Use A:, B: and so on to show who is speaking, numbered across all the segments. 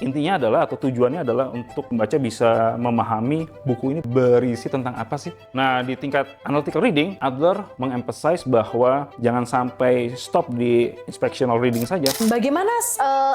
A: Intinya adalah atau tujuannya adalah untuk pembaca bisa memahami buku ini berisi tentang apa sih. Nah, di tingkat analytical reading, Adler mengemphasize bahwa jangan sampai stop di inspectional reading saja.
B: Bagaimana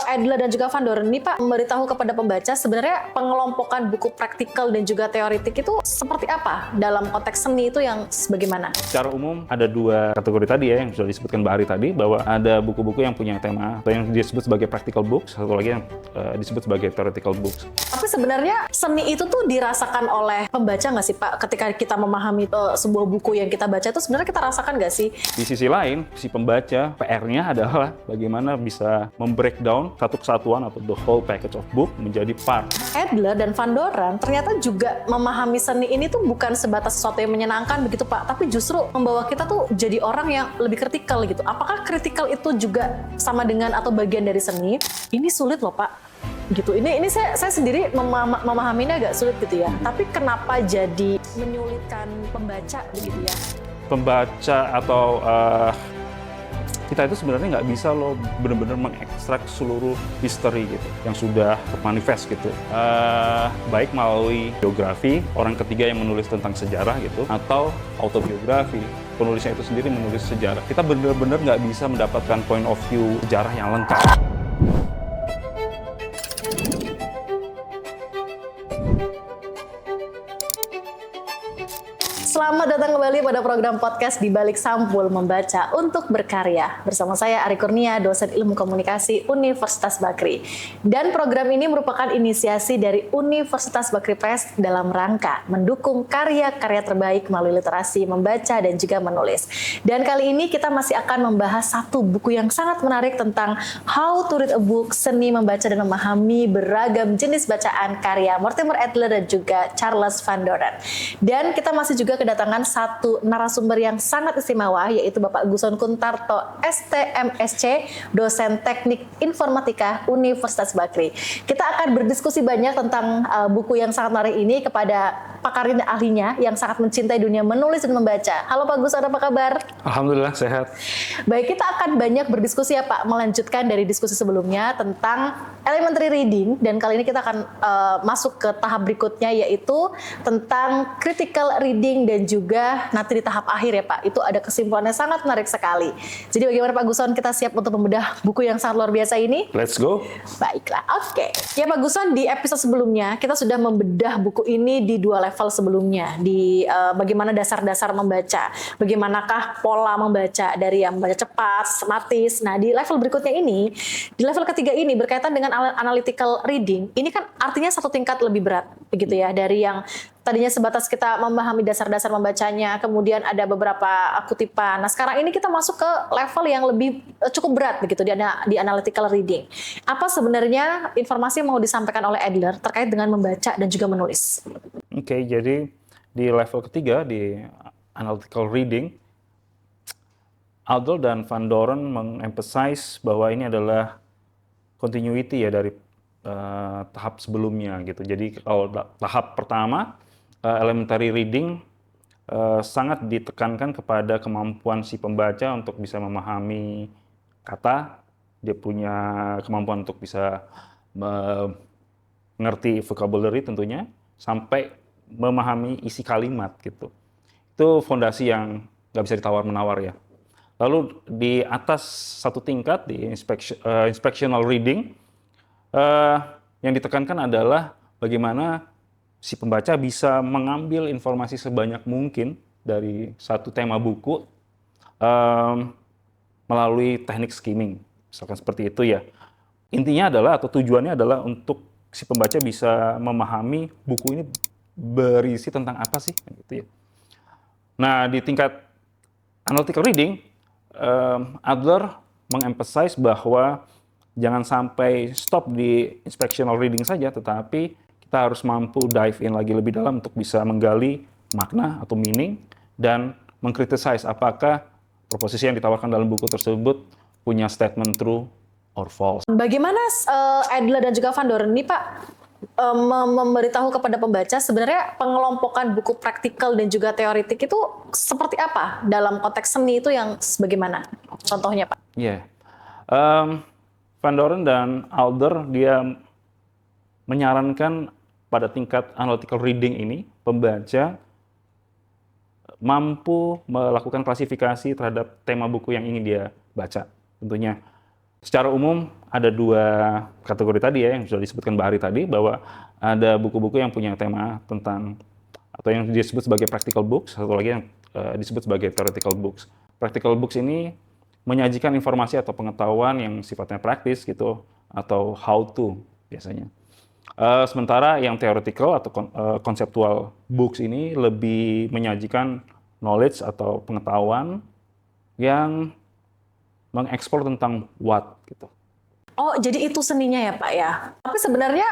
B: Adler dan juga Van Doren ini Pak memberitahu kepada pembaca sebenarnya pengelompokan buku praktikal dan juga teoritik itu seperti apa dalam konteks seni itu yang bagaimana?
A: Secara umum ada dua kategori tadi ya yang sudah disebutkan Mbak Hari tadi, bahwa ada buku-buku yang punya tema atau yang disebut sebagai practical books, satu lagi yang disebut sebagai theoretical books.
B: Tapi sebenarnya seni itu tuh dirasakan oleh pembaca nggak sih Pak? Ketika kita memahami sebuah buku yang kita baca itu sebenarnya kita rasakan nggak sih?
A: Di sisi lain, si pembaca PR-nya adalah bagaimana bisa membreakdown satu kesatuan atau the whole package of book menjadi part.
B: Adler dan Van Doren ternyata juga memahami seni ini tuh bukan sebatas sesuatu yang menyenangkan begitu Pak, tapi justru membawa kita tuh jadi orang yang lebih kritikal gitu. Apakah kritikal itu juga sama dengan atau bagian dari seni? Ini sulit loh Pak. Gitu. Ini saya sendiri memahaminya agak sulit gitu ya. Tapi kenapa jadi menyulitkan pembaca begitu ya?
A: Pembaca atau kita itu sebenarnya nggak bisa loh benar-benar mengekstrak seluruh history gitu yang sudah termanifest gitu, baik melalui biografi orang ketiga yang menulis tentang sejarah gitu, atau autobiografi penulisnya itu sendiri menulis sejarah. Kita benar-benar nggak bisa mendapatkan point of view sejarah yang lengkap.
B: Selamat datang kembali pada program podcast Di Balik Sampul Membaca untuk Berkarya. Bersama saya Ari Kurnia, dosen ilmu komunikasi Universitas Bakri. Dan program ini merupakan inisiasi dari Universitas Bakri Press dalam rangka mendukung karya-karya terbaik melalui literasi, membaca, dan juga menulis. Dan kali ini kita masih akan membahas satu buku yang sangat menarik tentang How to Read a Book, seni membaca dan memahami beragam jenis bacaan karya Mortimer Adler dan juga Charles Van Doren. Dan kita masih juga kedatangan satu narasumber yang sangat istimewa, yaitu Bapak Guson Kuntarto, STMSC, dosen teknik informatika Universitas Bakri. Kita akan berdiskusi banyak tentang buku yang sangat menarik ini kepada pakar ahlinya yang sangat mencintai dunia menulis dan membaca. Halo Pak Guson, apa kabar?
A: Alhamdulillah sehat.
B: Baik, kita akan banyak berdiskusi ya Pak, melanjutkan dari diskusi sebelumnya tentang elementary reading, dan kali ini kita akan masuk ke tahap berikutnya, yaitu tentang critical reading dan juga nanti di tahap akhir ya Pak, itu ada kesimpulannya sangat menarik sekali. Jadi bagaimana Pak Guson, kita siap untuk membedah buku yang sangat luar biasa ini?
A: Let's go.
B: Baiklah, oke. Ya Pak Guson, di episode sebelumnya kita sudah membedah buku ini di dua level sebelumnya, di bagaimana dasar-dasar membaca, bagaimanakah pola membaca dari yang membaca cepat, sistematis. Nah, di level berikutnya ini, di level ketiga ini berkaitan dengan analytical reading. Ini kan artinya satu tingkat lebih berat, begitu ya, dari yang tadinya sebatas kita memahami dasar-dasar membacanya, kemudian ada beberapa kutipan. Nah, sekarang ini kita masuk ke level yang lebih cukup berat begitu di analytical reading. Apa sebenarnya informasi yang mau disampaikan oleh Adler terkait dengan membaca dan juga menulis?
A: Oke, jadi di level ketiga di analytical reading, Adler dan Van Doren mengemphasize bahwa ini adalah continuity ya dari tahap sebelumnya gitu. Jadi kalau tahap pertama elementary reading sangat ditekankan kepada kemampuan si pembaca untuk bisa memahami kata, dia punya kemampuan untuk bisa mengerti vocabulary tentunya, sampai memahami isi kalimat gitu. Itu fondasi yang nggak bisa ditawar-menawar ya. Lalu di atas satu tingkat di inspectional reading, yang ditekankan adalah bagaimana si pembaca bisa mengambil informasi sebanyak mungkin dari satu tema buku melalui teknik skimming, misalkan seperti itu ya. Intinya adalah atau tujuannya adalah untuk si pembaca bisa memahami buku ini berisi tentang apa sih, gitu ya. Nah, di tingkat analytical reading, Adler mengemphasize bahwa jangan sampai stop di inspectional reading saja, tetapi kita harus mampu dive in lagi lebih dalam untuk bisa menggali makna atau meaning dan mengkritisize apakah proposisi yang ditawarkan dalam buku tersebut punya statement true or false.
B: Bagaimana Adler dan juga Van Doren ini Pak memberitahu kepada pembaca sebenarnya pengelompokan buku praktikal dan juga teoritik itu seperti apa dalam konteks seni itu yang bagaimana? Contohnya Pak?
A: Van Doren dan Adler dia menyarankan pada tingkat analytical reading ini, pembaca mampu melakukan klasifikasi terhadap tema buku yang ingin dia baca. Tentunya, secara umum ada 2 kategori tadi ya, yang sudah disebutkan Mbak Ari tadi, bahwa ada buku-buku yang punya tema tentang, atau yang disebut sebagai practical books, satu lagi yang disebut sebagai theoretical books. Practical books ini menyajikan informasi atau pengetahuan yang sifatnya praktis gitu, atau how to biasanya. Sementara yang theoretical atau conceptual books ini lebih menyajikan knowledge atau pengetahuan yang mengeksplor tentang what gitu.
B: Oh, jadi itu seninya ya Pak ya. Tapi sebenarnya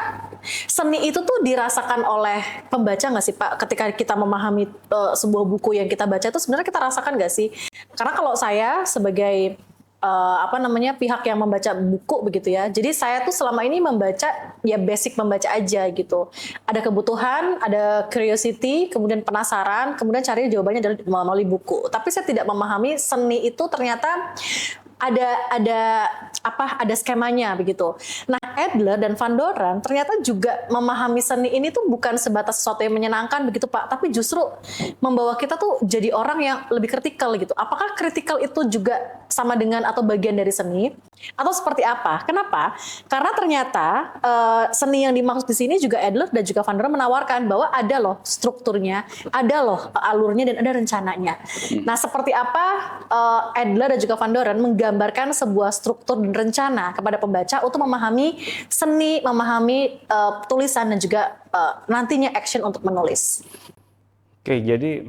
B: seni itu tuh dirasakan oleh pembaca nggak sih Pak? Ketika kita memahami sebuah buku yang kita baca itu sebenarnya kita rasakan nggak sih? Karena kalau saya sebagai pihak yang membaca buku begitu ya. Jadi saya tuh selama ini membaca ya basic membaca aja gitu. Ada kebutuhan, ada curiosity, kemudian penasaran, kemudian cari jawabannya dari melalui buku. Tapi saya tidak memahami seni itu ternyata ada skemanya begitu. Nah, Adler dan Van Doren ternyata juga memahami seni ini tuh bukan sebatas sesuatu yang menyenangkan begitu Pak, tapi justru membawa kita tuh jadi orang yang lebih kritikal gitu. Apakah kritikal itu juga sama dengan atau bagian dari seni atau seperti apa? Kenapa? Karena ternyata seni yang dimaksud di sini juga Adler dan juga Van Doren menawarkan bahwa ada loh strukturnya, ada loh alurnya dan ada rencananya. Nah, seperti apa Adler dan juga Van Doren menggambarkan sebuah struktur dan rencana kepada pembaca untuk memahami seni, memahami tulisan dan juga nantinya action untuk menulis.
A: Oke, jadi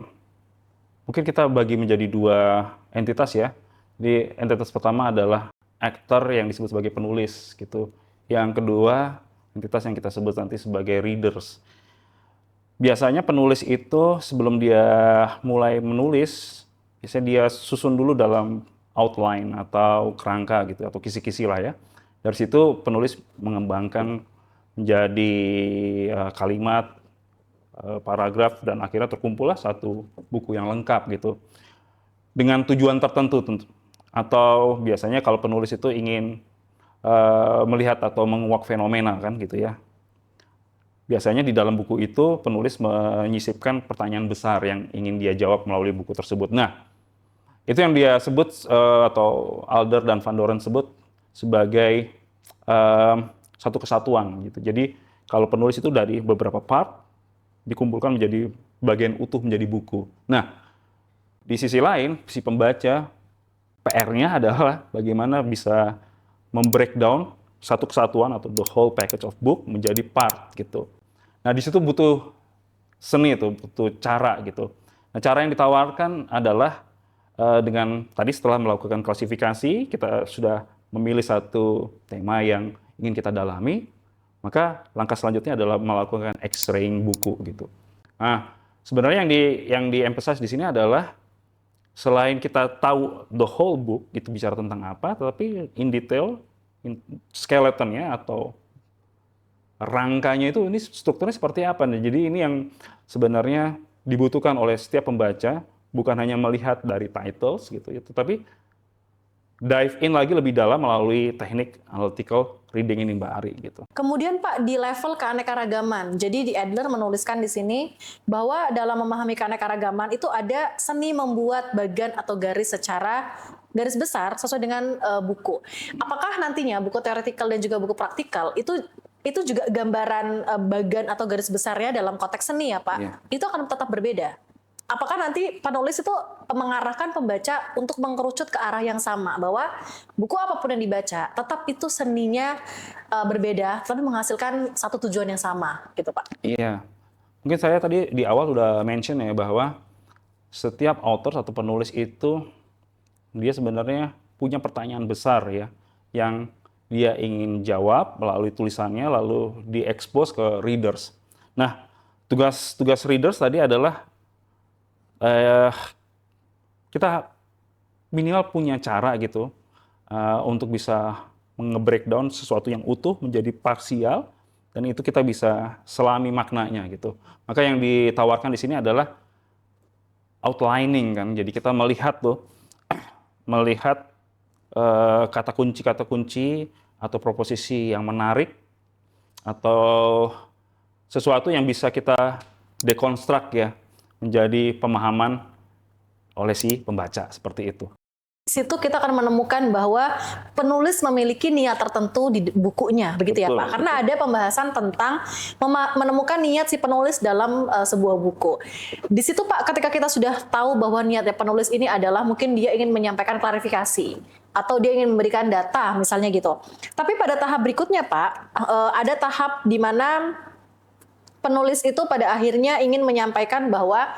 A: mungkin kita bagi menjadi 2 entitas ya. Jadi entitas pertama adalah aktor yang disebut sebagai penulis gitu. Yang kedua, entitas yang kita sebut nanti sebagai readers. Biasanya penulis itu sebelum dia mulai menulis, biasanya dia susun dulu dalam outline atau kerangka gitu, atau kisi-kisi lah ya. Dari situ penulis mengembangkan menjadi kalimat, paragraf, dan akhirnya terkumpullah satu buku yang lengkap gitu. Dengan tujuan tertentu tentu. Atau biasanya kalau penulis itu ingin melihat atau menguak fenomena kan gitu ya. Biasanya di dalam buku itu penulis menyisipkan pertanyaan besar yang ingin dia jawab melalui buku tersebut. Nah, itu yang dia sebut atau Adler dan Van Doren sebut sebagai satu kesatuan gitu. Jadi kalau penulis itu dari beberapa part dikumpulkan menjadi bagian utuh menjadi buku. Nah, di sisi lain si pembaca PR-nya adalah bagaimana bisa membreakdown satu kesatuan atau the whole package of book menjadi part gitu. Nah, di situ butuh seni itu, butuh cara gitu. Nah, cara yang ditawarkan adalah dengan tadi setelah melakukan klasifikasi, kita sudah memilih satu tema yang ingin kita dalami, maka langkah selanjutnya adalah melakukan X-raying buku gitu. Nah, sebenarnya yang di-emphasize di sini adalah selain kita tahu the whole book itu bicara tentang apa, tetapi in detail, skeletonnya atau rangkanya itu ini strukturnya seperti apa. Nah, jadi ini yang sebenarnya dibutuhkan oleh setiap pembaca, bukan hanya melihat dari titles gitu ya, tetapi dive in lagi lebih dalam melalui teknik analytical reading ini Mbak Ari gitu.
B: Kemudian Pak, di level keanekaragaman, jadi di Adler menuliskan di sini bahwa dalam memahami keanekaragaman itu ada seni membuat bagan atau garis secara garis besar sesuai dengan buku. Apakah nantinya buku teoretikal dan juga buku praktikal itu juga gambaran bagan atau garis besarnya dalam konteks seni ya Pak? Yeah. Itu akan tetap berbeda. Apakah nanti penulis itu mengarahkan pembaca untuk mengerucut ke arah yang sama, bahwa buku apapun yang dibaca tetap itu seninya berbeda tapi menghasilkan satu tujuan yang sama gitu Pak?
A: Iya, mungkin saya tadi di awal udah mention ya bahwa setiap author atau penulis itu dia sebenarnya punya pertanyaan besar ya yang dia ingin jawab melalui tulisannya lalu diekspos ke readers. Nah, tugas readers tadi adalah kita minimal punya cara gitu untuk bisa nge-breakdown sesuatu yang utuh menjadi parsial dan itu kita bisa selami maknanya gitu. Maka yang ditawarkan di sini adalah outlining kan. Jadi kita melihat kata kunci atau proposisi yang menarik atau sesuatu yang bisa kita dekonstruk ya menjadi pemahaman oleh si pembaca seperti itu.
B: Di situ kita akan menemukan bahwa penulis memiliki niat tertentu di bukunya, begitu ya
A: Betul,
B: Pak? Karena ada pembahasan tentang menemukan niat si penulis dalam sebuah buku. Di situ Pak, ketika kita sudah tahu bahwa niatnya penulis ini adalah mungkin dia ingin menyampaikan klarifikasi atau dia ingin memberikan data misalnya gitu. Tapi pada tahap berikutnya Pak, ada tahap di mana penulis itu pada akhirnya ingin menyampaikan bahwa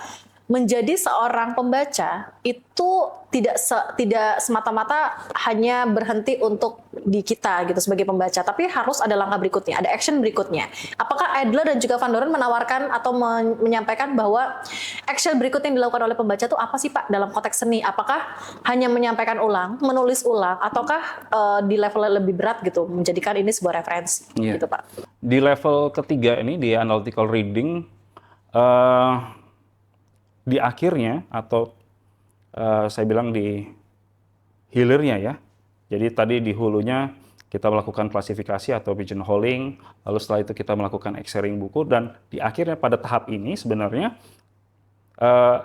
B: menjadi seorang pembaca itu tidak semata-mata hanya berhenti untuk di kita gitu sebagai pembaca, tapi harus ada langkah berikutnya, ada action berikutnya. Apakah Adler dan juga Van Doren menawarkan atau menyampaikan bahwa action berikutnya yang dilakukan oleh pembaca itu apa sih Pak dalam konteks seni? Apakah hanya menyampaikan ulang, menulis ulang, ataukah di level lebih berat gitu, menjadikan ini sebuah referensi gitu Pak?
A: Di level ketiga ini di analytical reading, di akhirnya atau saya bilang di hilirnya ya. Jadi tadi di hulunya kita melakukan klasifikasi atau pigeonholing, lalu setelah itu kita melakukan X-sharing buku, dan di akhirnya pada tahap ini sebenarnya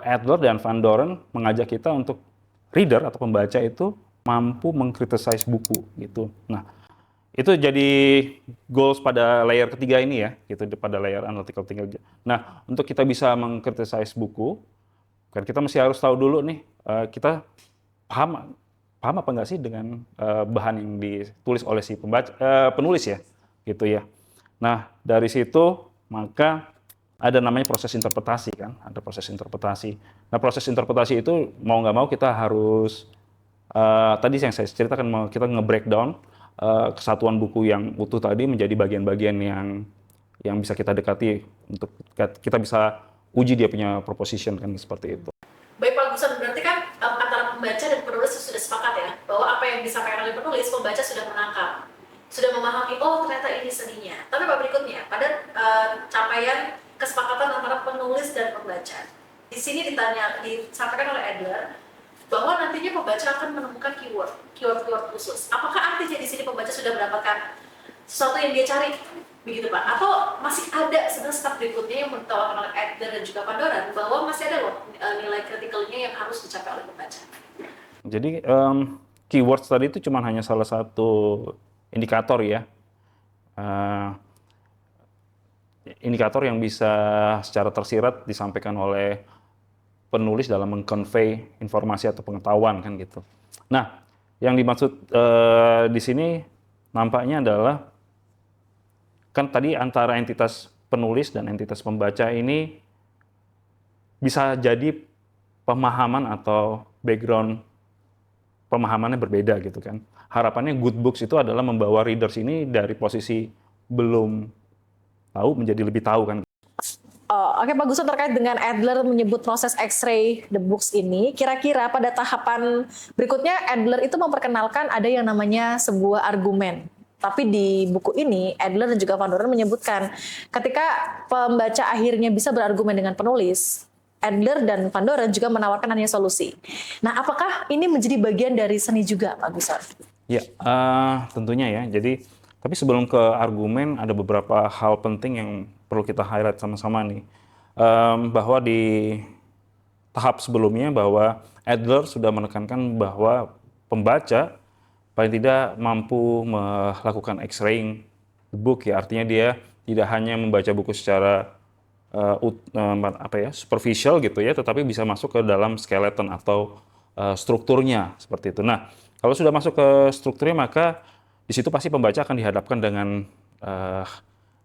A: Adler dan Van Doren mengajak kita untuk reader atau pembaca itu mampu mengkritisize buku gitu. Nah, itu jadi goals pada layer ketiga ini ya, gitu pada layer analytical thinking. Nah, untuk kita bisa mengkritisize buku, kan kita mesti harus tahu dulu nih, kita paham apa nggak sih dengan bahan yang ditulis oleh si penulis ya, gitu ya. Nah, dari situ maka ada namanya proses interpretasi kan, ada proses interpretasi. Nah, proses interpretasi itu mau nggak mau kita harus tadi yang saya ceritakan, kita nge-breakdown kesatuan buku yang utuh tadi menjadi bagian-bagian yang bisa kita dekati untuk kita bisa uji dia punya proposition kan, seperti itu.
B: Baik Pak Gusan, berarti kan antara pembaca dan penulis sudah sepakat ya bahwa apa yang disampaikan oleh penulis, pembaca sudah menangkap, sudah memahami, oh ternyata ini seninya. Tapi Pak berikutnya, pada capaian kesepakatan antara penulis dan pembaca, di sini disampaikan oleh Adler bahwa nantinya pembaca akan menemukan keyword khusus. Apakah artinya di sini pembaca sudah mendapatkan sesuatu yang dia cari, begitu Pak? Atau masih ada sebenarnya step berikutnya yang ditawarkan oleh Adler dan juga Van Doren bahwa masih ada loh nilai kritikalnya yang harus dicapai oleh pembaca?
A: Jadi keywords tadi itu cuma hanya salah satu indikator ya, indikator yang bisa secara tersirat disampaikan oleh penulis dalam meng-convey informasi atau pengetahuan kan gitu. Nah, yang dimaksud di sini nampaknya adalah kan tadi antara entitas penulis dan entitas pembaca ini bisa jadi pemahaman atau background pemahamannya berbeda gitu kan. Harapannya good books itu adalah membawa readers ini dari posisi belum tahu menjadi lebih tahu kan.
B: Oke Pak Gusun, terkait dengan Adler menyebut proses X-ray the books ini, kira-kira pada tahapan berikutnya Adler itu memperkenalkan ada yang namanya sebuah argumen. Tapi di buku ini, Adler dan juga Van Doren menyebutkan ketika pembaca akhirnya bisa berargumen dengan penulis, Adler dan Van Doren juga menawarkan hanya solusi. Nah, apakah ini menjadi bagian dari seni juga, Pak Gusun?
A: Ya, tentunya ya. Jadi, tapi sebelum ke argumen, ada beberapa hal penting yang perlu kita highlight sama-sama nih. Bahwa di tahap sebelumnya, bahwa Adler sudah menekankan bahwa pembaca paling tidak mampu melakukan X-raying the book ya, artinya dia tidak hanya membaca buku secara superficial gitu ya, tetapi bisa masuk ke dalam skeleton atau strukturnya seperti itu. Nah, kalau sudah masuk ke strukturnya, maka di situ pasti pembaca akan dihadapkan dengan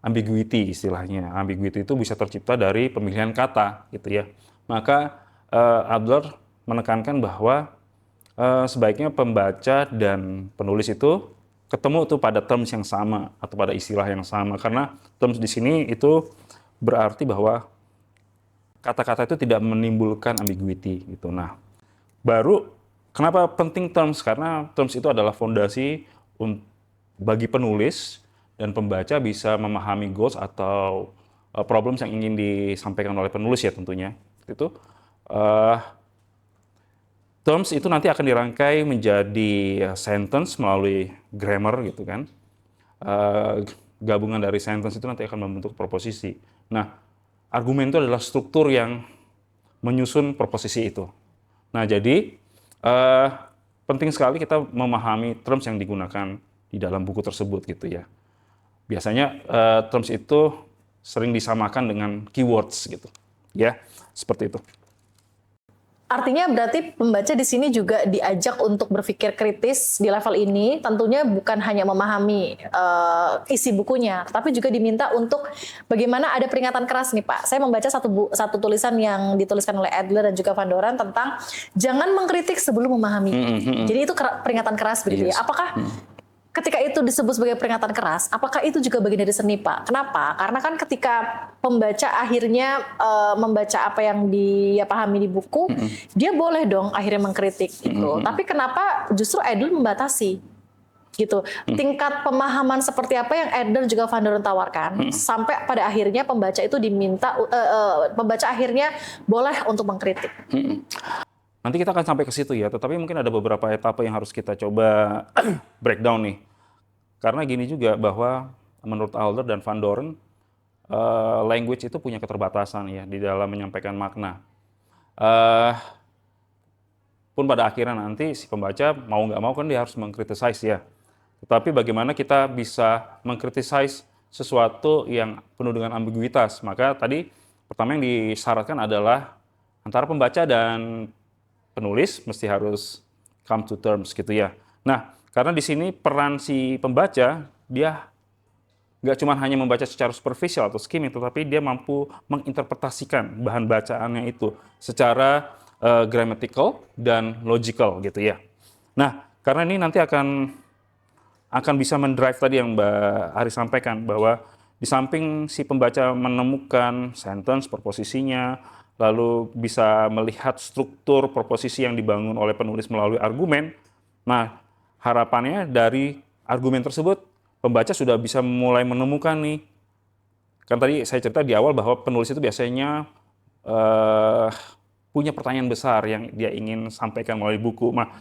A: ambiguity istilahnya. Ambiguity itu bisa tercipta dari pemilihan kata gitu ya. Maka Adler menekankan bahwa sebaiknya pembaca dan penulis itu ketemu tuh pada terms yang sama atau pada istilah yang sama, karena terms di sini itu berarti bahwa kata-kata itu tidak menimbulkan ambiguity gitu. Nah, baru kenapa penting terms? Karena terms itu adalah fondasi bagi penulis dan pembaca bisa memahami goals atau problems yang ingin disampaikan oleh penulis ya tentunya. Itu terms itu nanti akan dirangkai menjadi sentence melalui grammar gitu kan. gabungan dari sentence itu nanti akan membentuk proposisi. Nah, argumen itu adalah struktur yang menyusun proposisi itu. Nah, jadi penting sekali kita memahami terms yang digunakan di dalam buku tersebut gitu ya. Biasanya terms itu sering disamakan dengan keywords gitu. Ya, seperti itu.
B: Artinya berarti pembaca di sini juga diajak untuk berpikir kritis di level ini, tentunya bukan hanya memahami isi bukunya, tapi juga diminta untuk bagaimana ada peringatan keras nih Pak. Saya membaca satu tulisan yang dituliskan oleh Adler dan juga Van Doren tentang jangan mengkritik sebelum memahami. Jadi itu peringatan keras begitu ya. Apakah ketika itu disebut sebagai peringatan keras, apakah itu juga bagian dari seni, Pak? Kenapa? Karena kan ketika pembaca akhirnya membaca apa yang dia pahami di buku, dia boleh dong akhirnya mengkritik gitu. Tapi kenapa justru Adler membatasi? Gitu. Tingkat pemahaman seperti apa yang Adler juga Van Doren tawarkan, sampai pada akhirnya pembaca itu diminta, pembaca akhirnya boleh untuk mengkritik.
A: Nanti kita akan sampai ke situ ya, tetapi mungkin ada beberapa etapa yang harus kita coba breakdown nih. Karena gini juga bahwa menurut Adler dan Van Doren, language itu punya keterbatasan ya di dalam menyampaikan makna. Pun pada akhirnya nanti si pembaca mau nggak mau kan dia harus mengkritisize ya. Tetapi bagaimana kita bisa mengkritisize sesuatu yang penuh dengan ambiguitas? Maka tadi pertama yang disyaratkan adalah antara pembaca dan penulis mesti harus come to terms gitu ya. Nah, karena di sini peran si pembaca, dia nggak cuma hanya membaca secara superficial atau skimming, tetapi dia mampu menginterpretasikan bahan bacaannya itu secara grammatical dan logical gitu ya. Nah, karena ini nanti akan bisa mendrive tadi yang Mbak Ari sampaikan, bahwa di samping si pembaca menemukan sentence, proposisinya, lalu bisa melihat struktur proposisi yang dibangun oleh penulis melalui argumen. Nah, harapannya dari argumen tersebut, pembaca sudah bisa mulai menemukan nih. Kan tadi saya cerita di awal bahwa penulis itu biasanya punya pertanyaan besar yang dia ingin sampaikan melalui buku. Nah,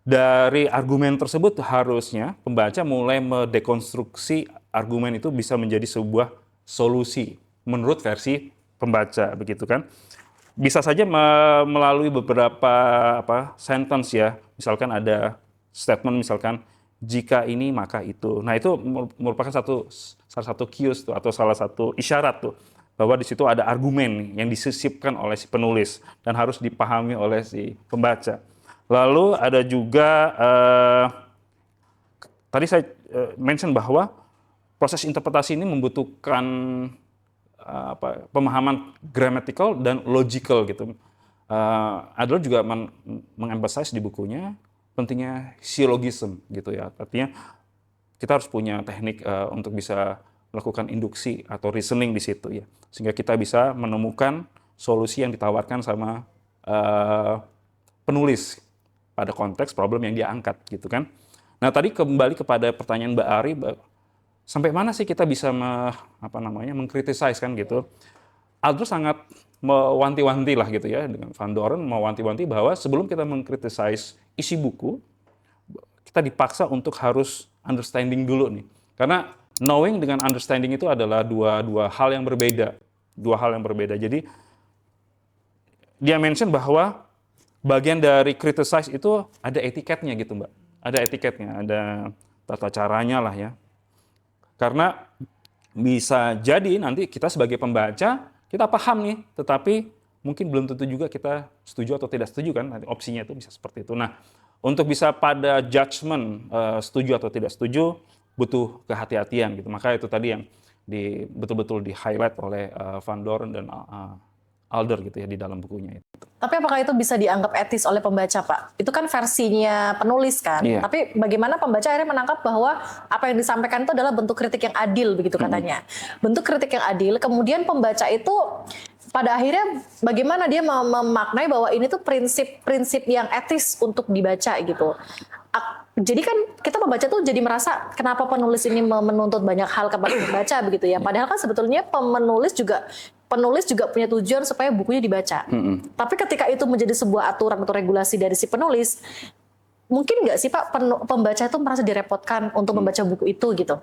A: dari argumen tersebut harusnya pembaca mulai mendekonstruksi argumen itu bisa menjadi sebuah solusi menurut versi pembaca, begitu kan. Bisa saja melalui beberapa sentence ya. Misalkan ada statement misalkan jika ini maka itu. Nah, itu merupakan salah satu cues tuh, atau salah satu isyarat tuh bahwa di situ ada argumen yang disisipkan oleh si penulis dan harus dipahami oleh si pembaca. Lalu ada juga tadi saya mention bahwa proses interpretasi ini membutuhkan pemahaman grammatical dan logical gitu. Adler juga mengemphasize di bukunya pentingnya syllogism gitu ya. Artinya kita harus punya teknik untuk bisa melakukan induksi atau reasoning di situ ya, sehingga kita bisa menemukan solusi yang ditawarkan sama penulis pada konteks problem yang dia angkat gitu kan. Nah, tadi kembali kepada pertanyaan Mbak Ari, sampai mana sih kita bisa mengkritisize kan gitu. Adler sangat mewanti-wanti lah gitu ya, dengan Van Doren mewanti-wanti bahwa sebelum kita mengkritisize isi buku, kita dipaksa untuk harus understanding dulu nih. Karena knowing dengan understanding itu adalah dua hal yang berbeda. Jadi dia mention bahwa bagian dari criticize itu ada etiketnya gitu Mbak. Ada etiketnya, ada tata caranya lah ya. Karena bisa jadi nanti kita sebagai pembaca, kita paham nih, tetapi mungkin belum tentu juga kita setuju atau tidak setuju kan, nanti opsinya itu bisa seperti itu. Nah, untuk bisa pada judgement setuju atau tidak setuju, butuh kehati-hatian gitu. Maka itu tadi yang betul-betul di-highlight oleh Van Doren dan Adler gitu ya di dalam bukunya itu.
B: Tapi apakah itu bisa dianggap etis oleh pembaca, Pak? Itu kan versinya penulis kan.
A: Iya.
B: Tapi bagaimana pembaca akhirnya menangkap bahwa apa yang disampaikan itu adalah bentuk kritik yang adil begitu katanya. Bentuk kritik yang adil, kemudian pembaca itu pada akhirnya bagaimana dia memaknai bahwa ini tuh prinsip yang etis untuk dibaca gitu. Jadi kan kita membaca tuh jadi merasa kenapa penulis ini menuntut banyak hal kepada pembaca begitu ya. Padahal kan sebetulnya penulis juga punya tujuan supaya bukunya dibaca. Tapi ketika itu menjadi sebuah aturan atau regulasi dari si penulis, mungkin nggak sih Pak pembaca itu merasa direpotkan untuk membaca buku itu gitu?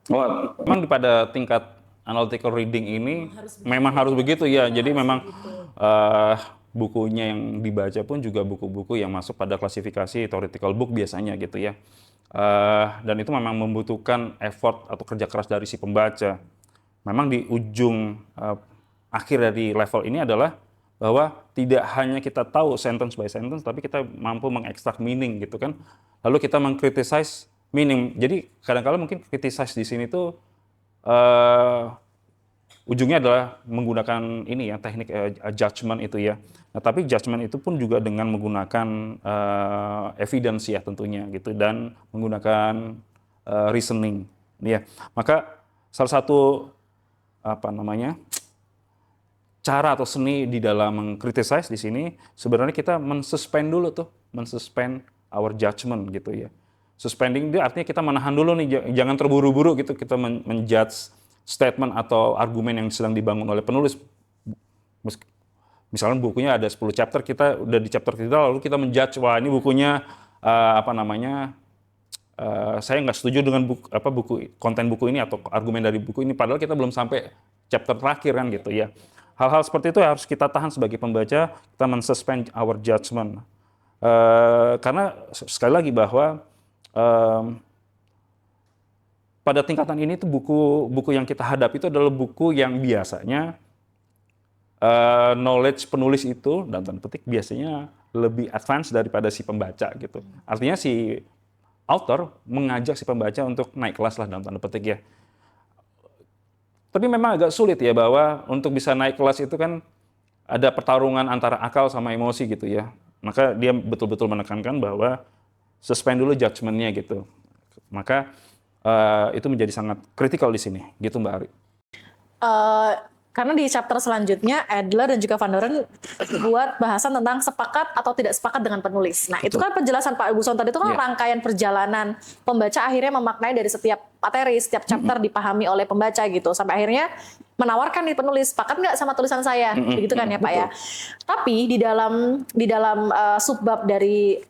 A: Memang pada tingkat analytical reading ini memang harus begitu ya. Jadi memang eh, bukunya yang dibaca pun juga buku-buku yang masuk pada klasifikasi theoretical book biasanya gitu ya. Dan itu memang membutuhkan effort atau kerja keras dari si pembaca. Memang di ujung akhir dari level ini adalah bahwa tidak hanya kita tahu sentence by sentence, tapi kita mampu mengekstrak meaning gitu kan. Lalu kita mengkritisize meaning. Jadi kadang-kadang mungkin criticize di sini tuh ujungnya adalah menggunakan ini ya teknik judgment itu ya. Nah, tapi judgment itu pun juga dengan menggunakan evidence ya tentunya gitu dan menggunakan reasoning ya. Maka salah satu apa namanya cara atau seni di dalam mengkritisize di sini sebenarnya kita mensuspend dulu tuh, mensuspend our judgment gitu ya. Suspending itu artinya kita menahan dulu nih, jangan terburu-buru gitu kita menjudge statement atau argumen yang sedang dibangun oleh penulis. Misalnya bukunya ada 10 chapter, kita udah di chapter 3 lalu kita menjudge, wah ini bukunya apa namanya saya nggak setuju dengan konten buku ini atau argumen dari buku ini, padahal kita belum sampai chapter terakhir kan gitu ya. Hal-hal seperti itu harus kita tahan sebagai pembaca, kita mensuspend our judgment. Karena sekali lagi bahwa pada tingkatan ini tuh buku yang kita hadapi itu adalah buku yang biasanya knowledge penulis itu dalam tanda petik biasanya lebih advance daripada si pembaca gitu. Artinya si author mengajak si pembaca untuk naik kelas lah dalam tanda petik ya. Tapi memang agak sulit ya bahwa untuk bisa naik kelas itu kan ada pertarungan antara akal sama emosi gitu ya. Maka dia betul-betul menekankan bahwa suspend dulu judgment-nya gitu. Maka itu menjadi sangat kritikal di sini, gitu Mbak Ari.
B: Karena di chapter selanjutnya Adler dan juga Van Doren buat bahasan tentang sepakat atau tidak sepakat dengan penulis. Nah, itu kan penjelasan Pak Aguson tadi itu kan rangkaian perjalanan pembaca akhirnya memaknai dari setiap materi, setiap chapter dipahami oleh pembaca gitu. Sampai akhirnya menawarkan nih penulis, sepakat nggak sama tulisan saya? Begitu kan ya Pak ya. Tapi di dalam subbab dari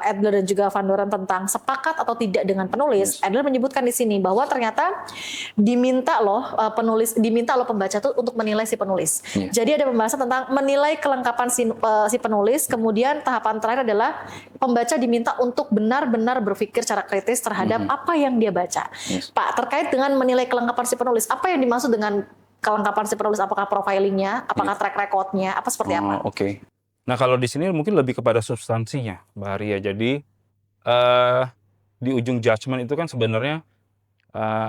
B: Adler dan juga Van Doren tentang sepakat atau tidak dengan penulis, Adler menyebutkan di sini bahwa ternyata diminta loh pembaca tuh untuk menilai si penulis. Jadi ada pembahasan tentang menilai kelengkapan si penulis, kemudian tahapan terakhir adalah pembaca diminta untuk benar-benar berpikir secara kritis terhadap apa yang dia baca. Pak, terkait dengan menilai kelengkapan si penulis, apa yang dimaksud dengan kelengkapan si penulis? Apakah profilingnya, apakah track recordnya, apa seperti apa?
A: Oke. Nah, kalau di sini mungkin lebih kepada substansinya, Mbak Arya. Jadi di ujung judgment itu kan sebenarnya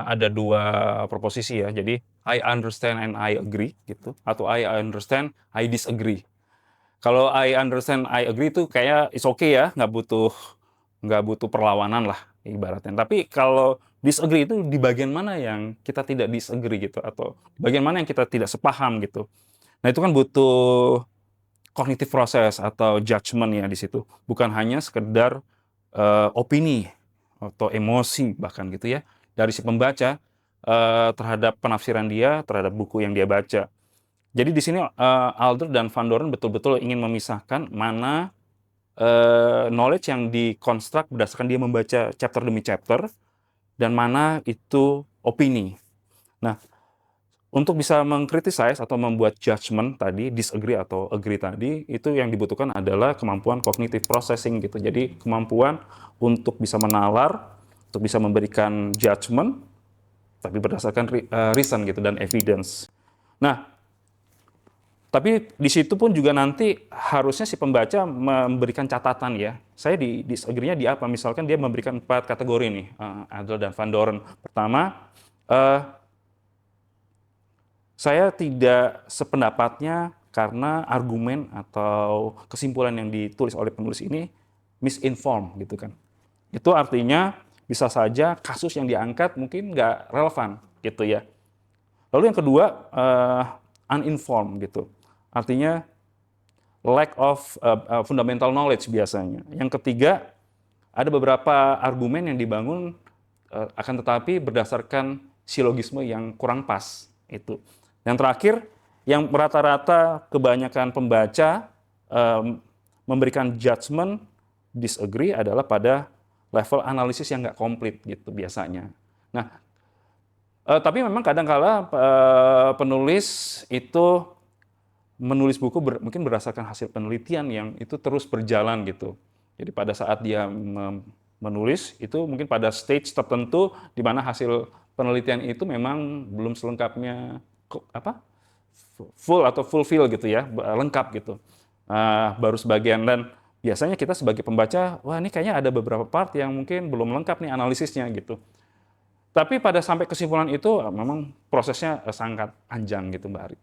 A: ada dua proposisi ya. Jadi I understand and I agree gitu, atau I understand, I disagree. Kalau I understand, I agree itu kayak it's okay ya, nggak butuh perlawanan lah ibaratnya. Tapi kalau disagree itu di bagian mana yang kita tidak disagree gitu, atau bagian mana yang kita tidak sepaham gitu. Nah itu kan butuh cognitive process atau judgment ya di situ, bukan hanya sekedar opini atau emosi bahkan gitu ya dari si pembaca terhadap penafsiran dia terhadap buku yang dia baca. Jadi di sini Adler dan Van Doren betul-betul ingin memisahkan mana knowledge yang dikonstruk berdasarkan dia membaca chapter demi chapter dan mana itu opini. Nah, untuk bisa mengkritisize atau membuat judgment tadi, disagree atau agree tadi, itu yang dibutuhkan adalah kemampuan cognitive processing gitu. Jadi kemampuan untuk bisa menalar, untuk bisa memberikan judgment, tapi berdasarkan reason gitu dan evidence. Nah, tapi di situ pun juga nanti harusnya si pembaca memberikan catatan ya. Saya disagree-nya di apa? Misalkan dia memberikan 4 kategori nih, Adler dan Van Doren. Pertama, saya tidak sependapatnya karena argumen atau kesimpulan yang ditulis oleh penulis ini misinformed gitu kan. Itu artinya bisa saja kasus yang diangkat mungkin nggak relevan gitu ya. Lalu yang kedua, uninformed gitu. Artinya lack of fundamental knowledge biasanya. Yang ketiga, ada beberapa argumen yang dibangun akan tetapi berdasarkan silogisme yang kurang pas itu. Yang terakhir, yang rata-rata kebanyakan pembaca memberikan judgment disagree adalah pada level analisis yang nggak komplit gitu biasanya. Nah, Tapi memang kadang-kala penulis itu menulis buku mungkin berdasarkan hasil penelitian yang itu terus berjalan gitu. Jadi pada saat dia menulis itu mungkin pada stage tertentu di mana hasil penelitian itu memang belum selengkapnya full atau fulfill gitu ya, lengkap gitu. Baru sebagian, dan biasanya kita sebagai pembaca, wah ini kayaknya ada beberapa part yang mungkin belum lengkap nih analisisnya gitu. Tapi pada sampai kesimpulan itu memang prosesnya sangat panjang gitu Mbak Ari.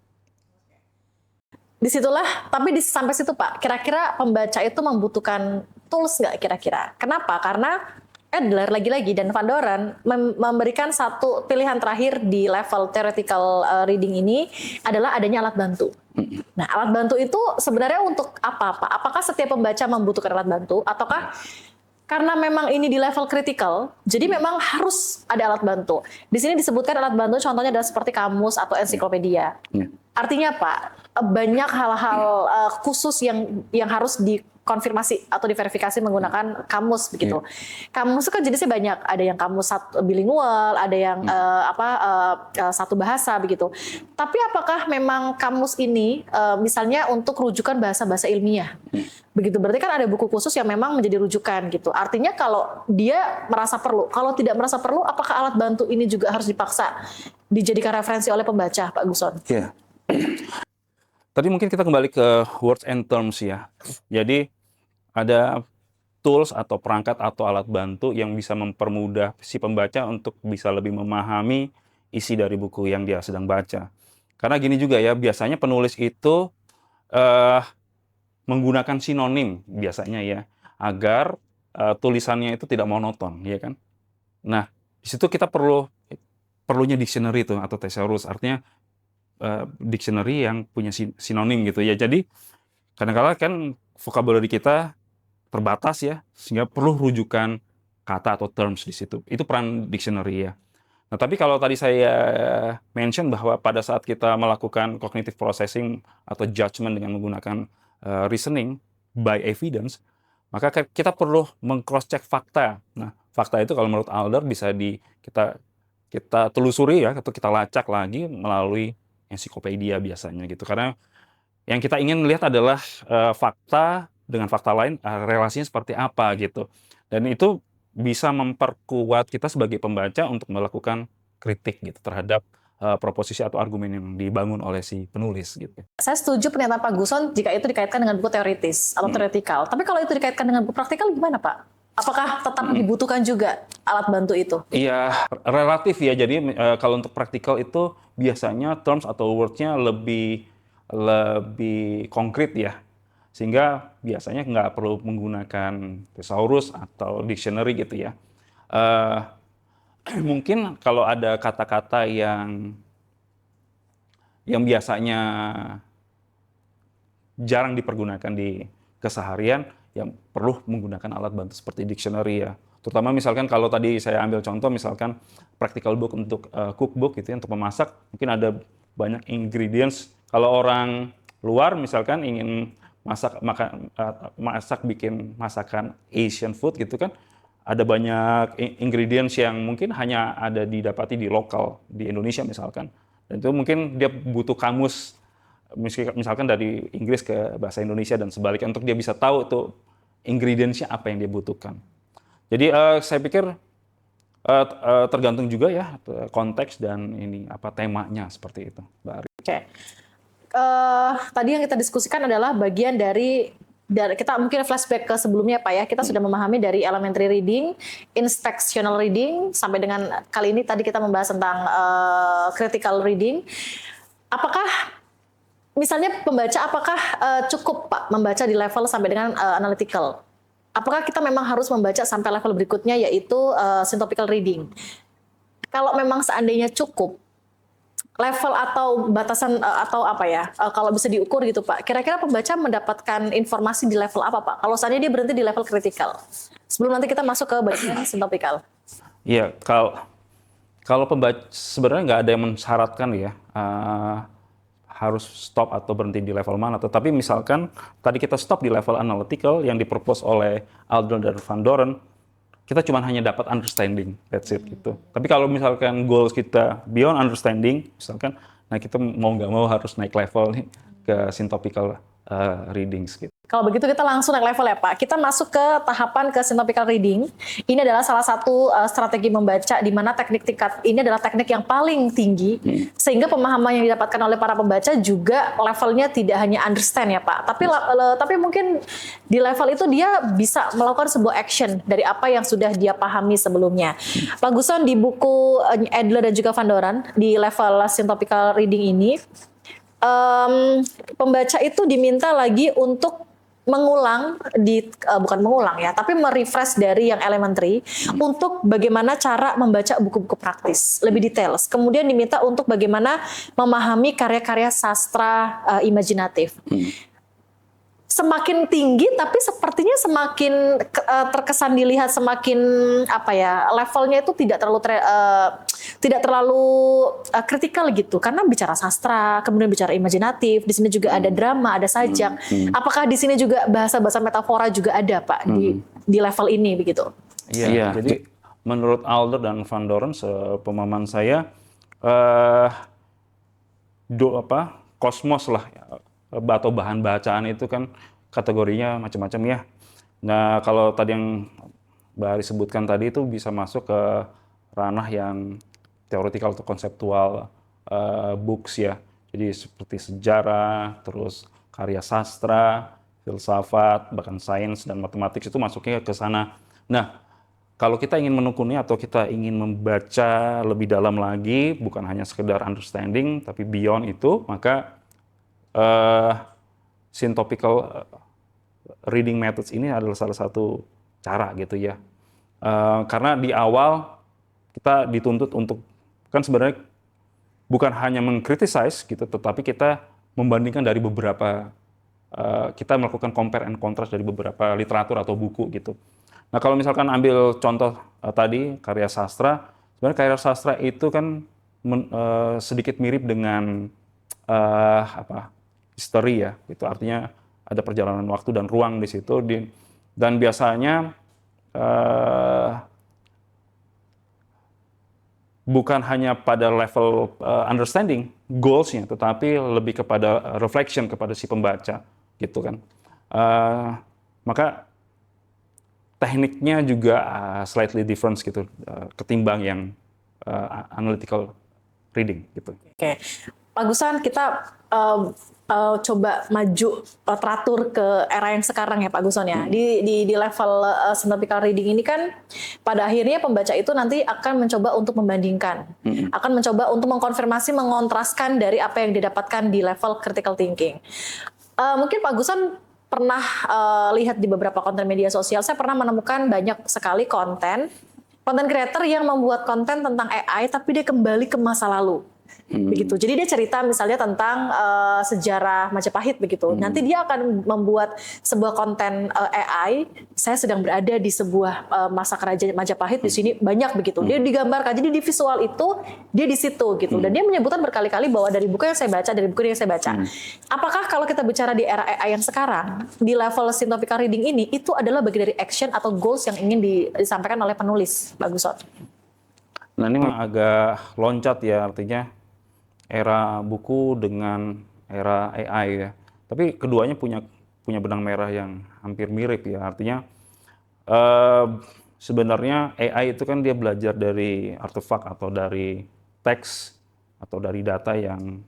B: Disitulah, tapi sampai situ Pak, kira-kira pembaca itu membutuhkan tools nggak kira-kira? Kenapa? Karena Adler lagi-lagi dan Van Doren memberikan satu pilihan terakhir di level theoretical reading ini adalah adanya alat bantu. Nah, alat bantu itu sebenarnya untuk apa Pak? Apakah setiap pembaca membutuhkan alat bantu, ataukah karena memang ini di level kritikal, jadi memang harus ada alat bantu. Di sini disebutkan alat bantu, contohnya adalah seperti kamus atau ensiklopedia. Artinya Pak, banyak hal-hal khusus yang harus dikonfirmasi atau diverifikasi menggunakan kamus begitu. Kamus itu kan jenisnya banyak, ada yang kamus bilingual, ada yang satu bahasa begitu. Tapi apakah memang kamus ini misalnya untuk rujukan bahasa-bahasa ilmiah? Begitu, berarti kan ada buku khusus yang memang menjadi rujukan gitu. Artinya kalau dia merasa perlu, kalau tidak merasa perlu, apakah alat bantu ini juga harus dipaksa dijadikan referensi oleh pembaca, Pak Guson?
A: Iya. Tadi mungkin kita kembali ke words and terms ya. Jadi ada tools atau perangkat atau alat bantu yang bisa mempermudah si pembaca untuk bisa lebih memahami isi dari buku yang dia sedang baca. Karena gini juga ya, biasanya penulis itu menggunakan sinonim biasanya ya, agar tulisannya itu tidak monoton, ya kan? Nah, di situ kita perlunya dictionary itu atau thesaurus, artinya dictionary yang punya sinonim gitu ya. Jadi kadang-kadang kan vocabulary kita terbatas ya, sehingga perlu rujukan kata atau terms di situ. Itu peran dictionary ya. Nah, tapi kalau tadi saya mention bahwa pada saat kita melakukan cognitive processing atau judgment dengan menggunakan reasoning by evidence, maka kita perlu meng-cross-check fakta. Nah, fakta itu kalau menurut Adler bisa kita telusuri ya, atau kita lacak lagi melalui ensiklopedia biasanya gitu. Karena yang kita ingin lihat adalah fakta dengan fakta lain, relasinya seperti apa gitu. Dan itu bisa memperkuat kita sebagai pembaca untuk melakukan kritik gitu terhadap proposisi atau argumen yang dibangun oleh si penulis gitu.
B: Saya setuju pernyataan Pak Guson jika itu dikaitkan dengan buku teoritis atau teoretikal. Tapi kalau itu dikaitkan dengan buku praktikal gimana Pak? Apakah tetap dibutuhkan juga alat bantu itu?
A: Iya, relatif ya. Jadi kalau untuk praktikal itu biasanya terms atau words-nya lebih konkret ya. Sehingga biasanya nggak perlu menggunakan thesaurus atau dictionary gitu ya. Mungkin kalau ada kata-kata yang biasanya jarang dipergunakan di keseharian, yang perlu menggunakan alat bantu seperti dictionary ya. Terutama misalkan kalau tadi saya ambil contoh misalkan practical book untuk cookbook gitu ya, untuk memasak, mungkin ada banyak ingredients. Kalau orang luar misalkan ingin masak bikin masakan Asian food gitu kan, ada banyak ingredients yang mungkin hanya ada didapati di lokal di Indonesia misalkan. Dan itu mungkin dia butuh kamus misalkan dari Inggris ke bahasa Indonesia dan sebaliknya untuk dia bisa tahu tuh ingredients-nya apa yang dia butuhkan. Jadi saya pikir tergantung juga ya konteks dan ini apa temanya seperti itu, Mbak Ari.
B: Oke. Tadi yang kita diskusikan adalah bagian dari kita mungkin flashback ke sebelumnya Pak ya. Kita sudah memahami dari elementary reading, instructional reading, sampai dengan kali ini tadi kita membahas tentang critical reading. Apakah misalnya pembaca, apakah cukup Pak membaca di level sampai dengan analytical? Apakah kita memang harus membaca sampai level berikutnya yaitu synoptical reading? Kalau memang seandainya cukup, level atau batasan atau apa ya, kalau bisa diukur gitu Pak, kira-kira pembaca mendapatkan informasi di level apa Pak? Kalau seandainya dia berhenti di level kritikal, sebelum nanti kita masuk ke bagian synoptical.
A: Iya, kalau pembaca sebenarnya nggak ada yang mensyaratkan ya, harus stop atau berhenti di level mana. Tetapi misalkan tadi kita stop di level analytical yang dipropose oleh Adler dan Van Doren, kita cuma hanya dapat understanding, that's it gitu. Tapi kalau misalkan goals kita beyond understanding, misalkan, nah kita mau nggak mau harus naik level nih ke syntopical readings gitu.
B: Kalau begitu kita langsung naik level ya Pak. Kita masuk ke tahapan ke syntopical reading. Ini adalah salah satu strategi membaca di mana teknik tingkat ini adalah teknik yang paling tinggi sehingga pemahaman yang didapatkan oleh para pembaca juga levelnya tidak hanya understand ya Pak. Tapi mungkin di level itu dia bisa melakukan sebuah action dari apa yang sudah dia pahami sebelumnya. Pak Guson di buku Adler dan juga Van Doren di level syntopical reading ini pembaca itu diminta lagi untuk mengulang bukan mengulang ya, tapi merefresh dari yang elementary untuk bagaimana cara membaca buku-buku praktis lebih details. Kemudian diminta untuk bagaimana memahami karya-karya sastra imajinatif. Semakin tinggi, tapi sepertinya semakin terkesan dilihat semakin apa ya, levelnya itu tidak terlalu kritikal gitu, karena bicara sastra, kemudian bicara imajinatif, di sini juga ada drama, ada sajak. Apakah di sini juga bahasa-bahasa metafora juga ada Pak di level ini begitu?
A: Iya. Jadi menurut Adler dan Van Doren, sepemahaman saya, kosmos lah atau bahan bacaan itu kan kategorinya macam-macam ya. Nah kalau tadi yang Mbak Ari sebutkan tadi itu bisa masuk ke ranah yang teoretikal atau konseptual books ya. Jadi seperti sejarah, terus karya sastra, filsafat, bahkan sains dan matematik itu masuknya ke sana. Nah kalau kita ingin menekuni atau kita ingin membaca lebih dalam lagi, bukan hanya sekedar understanding, tapi beyond itu, maka syntopical reading methods ini adalah salah satu cara gitu ya. Karena di awal kita dituntut untuk, kan sebenarnya bukan hanya mengkritisize gitu, tetapi kita membandingkan dari beberapa, kita melakukan compare and contrast dari beberapa literatur atau buku gitu. Nah kalau misalkan ambil contoh tadi karya sastra, sebenarnya karya sastra itu kan sedikit mirip dengan history ya, itu artinya ada perjalanan waktu dan ruang di situ, dan biasanya bukan hanya pada level understanding goals-nya, tetapi lebih kepada reflection kepada si pembaca gitu kan. Maka tekniknya juga slightly different gitu ketimbang yang analytical reading gitu.
B: Oke, Pak Guson, kita coba maju teratur ke era yang sekarang ya Pak Guson ya. Di level syntopical reading ini kan pada akhirnya pembaca itu nanti akan mencoba untuk membandingkan, akan mencoba untuk mengkonfirmasi, mengontraskan dari apa yang didapatkan di level critical thinking. Mungkin Pak Guson pernah lihat di beberapa konten media sosial, saya pernah menemukan banyak sekali konten creator yang membuat konten tentang AI tapi dia kembali ke masa lalu. Begitu. Jadi dia cerita misalnya tentang sejarah Majapahit begitu. Nanti dia akan membuat sebuah konten AI. Saya sedang berada di sebuah masa kerajaan Majapahit, di sini banyak begitu. Dia digambarkan. Jadi di visual itu dia di situ gitu. Dan dia menyebutkan berkali-kali bahwa dari buku yang saya baca, Apakah kalau kita bicara di era AI yang sekarang, di level syntopical reading ini, itu adalah bagian dari action atau goals yang ingin disampaikan oleh penulis, Pak Guson?
A: Nah ini agak loncat ya, artinya era buku dengan era AI ya. Tapi keduanya punya benang merah yang hampir mirip ya. Artinya sebenarnya AI itu kan dia belajar dari artefak atau dari teks atau dari data yang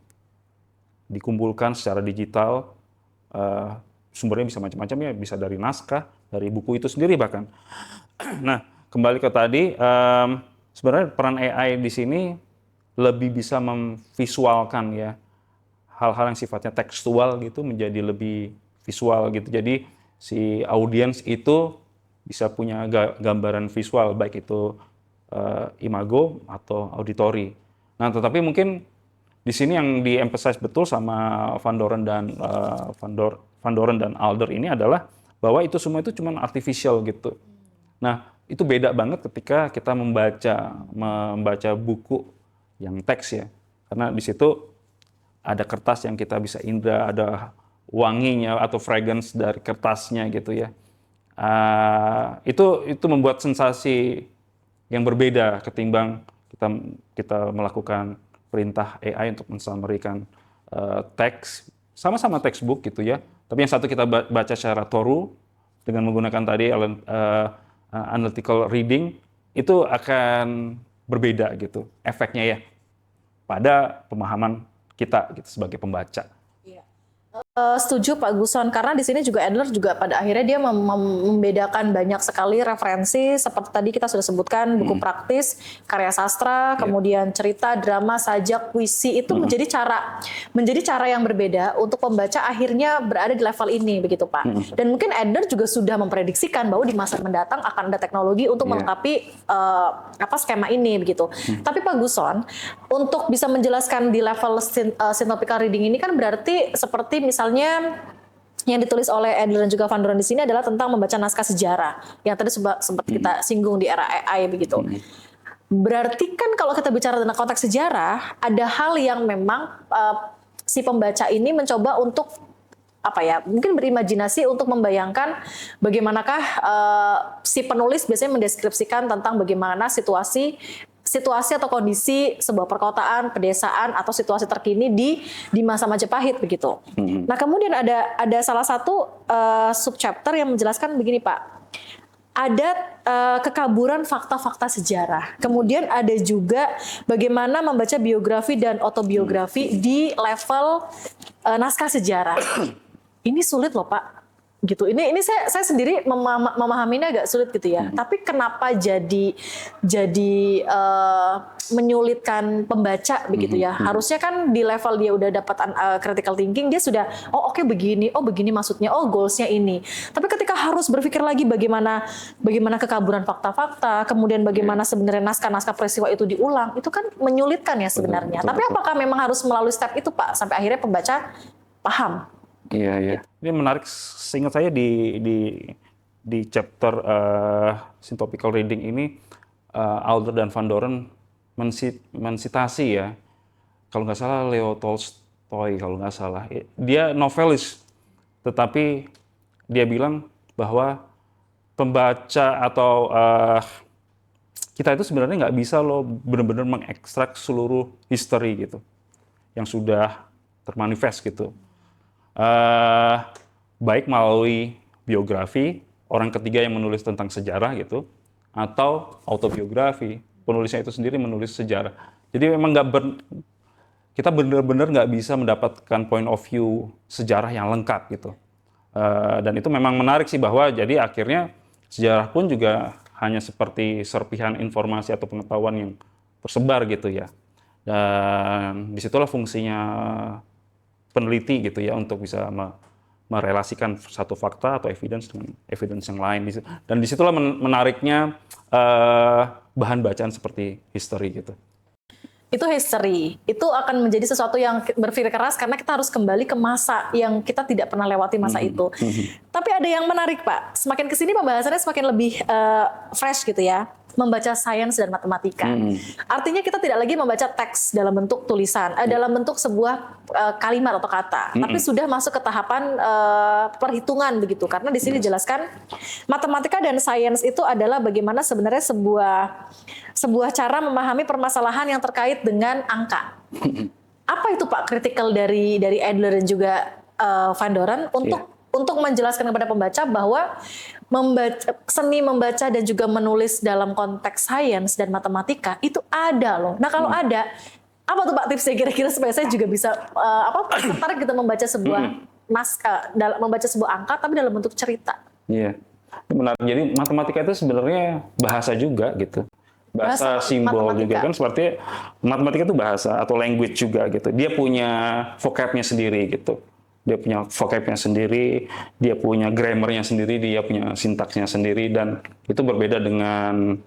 A: dikumpulkan secara digital. Sumbernya bisa macam-macam ya, bisa dari naskah, dari buku itu sendiri bahkan. Nah, kembali ke tadi, sebenarnya peran AI di sini lebih bisa memvisualkan ya hal-hal yang sifatnya tekstual gitu menjadi lebih visual gitu. Jadi si audiens itu bisa punya gambaran visual baik itu imago atau auditori. Nah, tetapi mungkin di sini yang di-emphasize betul sama Van Doren dan Adler ini adalah bahwa itu semua itu cuma artificial gitu. Nah, itu beda banget ketika kita membaca buku yang teks ya, karena di situ ada kertas yang kita bisa indra, ada wanginya atau fragrance dari kertasnya gitu ya, Itu membuat sensasi yang berbeda ketimbang kita melakukan perintah AI untuk mensummary-kan teks, sama-sama textbook gitu ya. Tapi yang satu kita baca secara thorough dengan menggunakan tadi analytical reading, itu akan berbeda gitu efeknya ya pada pemahaman kita gitu sebagai pembaca.
B: Setuju Pak Guson, karena di sini juga Adler juga pada akhirnya dia membedakan banyak sekali referensi seperti tadi kita sudah sebutkan buku praktis, karya sastra, kemudian cerita, drama, sajak, puisi itu menjadi cara yang berbeda untuk pembaca akhirnya berada di level ini begitu Pak. Dan mungkin Adler juga sudah memprediksikan bahwa di masa mendatang akan ada teknologi untuk melengkapi skema ini begitu. Tapi Pak Guson, untuk bisa menjelaskan di level synoptical reading ini kan berarti seperti misalnya yang ditulis oleh Adler dan juga Van Doren di sini adalah tentang membaca naskah sejarah yang tadi sempat kita singgung di era AI begitu. Berarti kan kalau kita bicara tentang konteks sejarah, ada hal yang memang si pembaca ini mencoba untuk mungkin berimajinasi untuk membayangkan bagaimanakah si penulis biasanya mendeskripsikan tentang bagaimana situasi atau kondisi sebuah perkotaan, pedesaan atau situasi terkini di masa Majapahit begitu. Nah, kemudian ada salah satu subchapter yang menjelaskan begini, Pak. Ada kekaburan fakta-fakta sejarah. Kemudian ada juga bagaimana membaca biografi dan autobiografi di level naskah sejarah. Ini sulit loh, Pak. Gitu. Ini saya sendiri memahaminya agak sulit gitu ya. Tapi kenapa jadi menyulitkan pembaca begitu ya? Harusnya kan di level dia udah dapat critical thinking, dia sudah oke, begini maksudnya, goalsnya ini. Tapi ketika harus berpikir lagi bagaimana kekaburan fakta-fakta, kemudian bagaimana sebenarnya naskah-naskah peristiwa itu diulang, itu kan menyulitkan ya sebenarnya. Tapi apakah memang harus melalui step itu Pak sampai akhirnya pembaca paham?
A: Iya. Ini menarik. Seingat saya di chapter synoptical reading ini, Adler dan Van Doren mensitasi ya, kalau nggak salah Leo Tolstoy kalau nggak salah. Dia novelis, tetapi dia bilang bahwa pembaca atau kita itu sebenarnya nggak bisa loh benar-benar mengekstrak seluruh history gitu, yang sudah termanifest gitu. Baik melalui biografi orang ketiga yang menulis tentang sejarah gitu, atau autobiografi penulisnya itu sendiri menulis sejarah. Jadi memang kita benar-benar nggak bisa mendapatkan point of view sejarah yang lengkap gitu. Dan itu memang menarik sih, bahwa jadi akhirnya sejarah pun juga hanya seperti serpihan informasi atau pengetahuan yang tersebar gitu ya. Dan disitulah fungsinya peneliti gitu ya, untuk bisa merelasikan satu fakta atau evidence dengan evidence yang lain. Dan disitulah menariknya bahan bacaan seperti history gitu.
B: Itu history, itu akan menjadi sesuatu yang berpikir keras karena kita harus kembali ke masa yang kita tidak pernah lewati masa itu. Tapi ada yang menarik Pak, semakin kesini pembahasannya semakin lebih fresh gitu ya. Membaca sains dan matematika. Artinya kita tidak lagi membaca teks dalam bentuk tulisan, dalam bentuk sebuah kalimat atau kata, tapi sudah masuk ke tahapan perhitungan begitu. Karena di sini dijelaskan matematika dan sains itu adalah bagaimana sebenarnya sebuah cara memahami permasalahan yang terkait dengan angka. Apa itu Pak kritikal dari Adler dan juga Van Doren untuk menjelaskan kepada pembaca bahwa seni membaca dan juga menulis dalam konteks sains dan matematika itu ada loh. Nah kalau ada, apa tuh Pak tipsnya kira-kira supaya saya juga bisa tertarik kita membaca sebuah naskah, membaca sebuah angka tapi dalam bentuk cerita.
A: Iya, menarik. Jadi matematika itu sebenarnya bahasa juga gitu. Bahasa simbol matematika juga kan, seperti matematika itu bahasa atau language juga gitu. Dia punya vocabnya sendiri gitu. Dia punya vocabnya sendiri, dia punya grammarnya sendiri, dia punya sintaksnya sendiri, dan itu berbeda dengan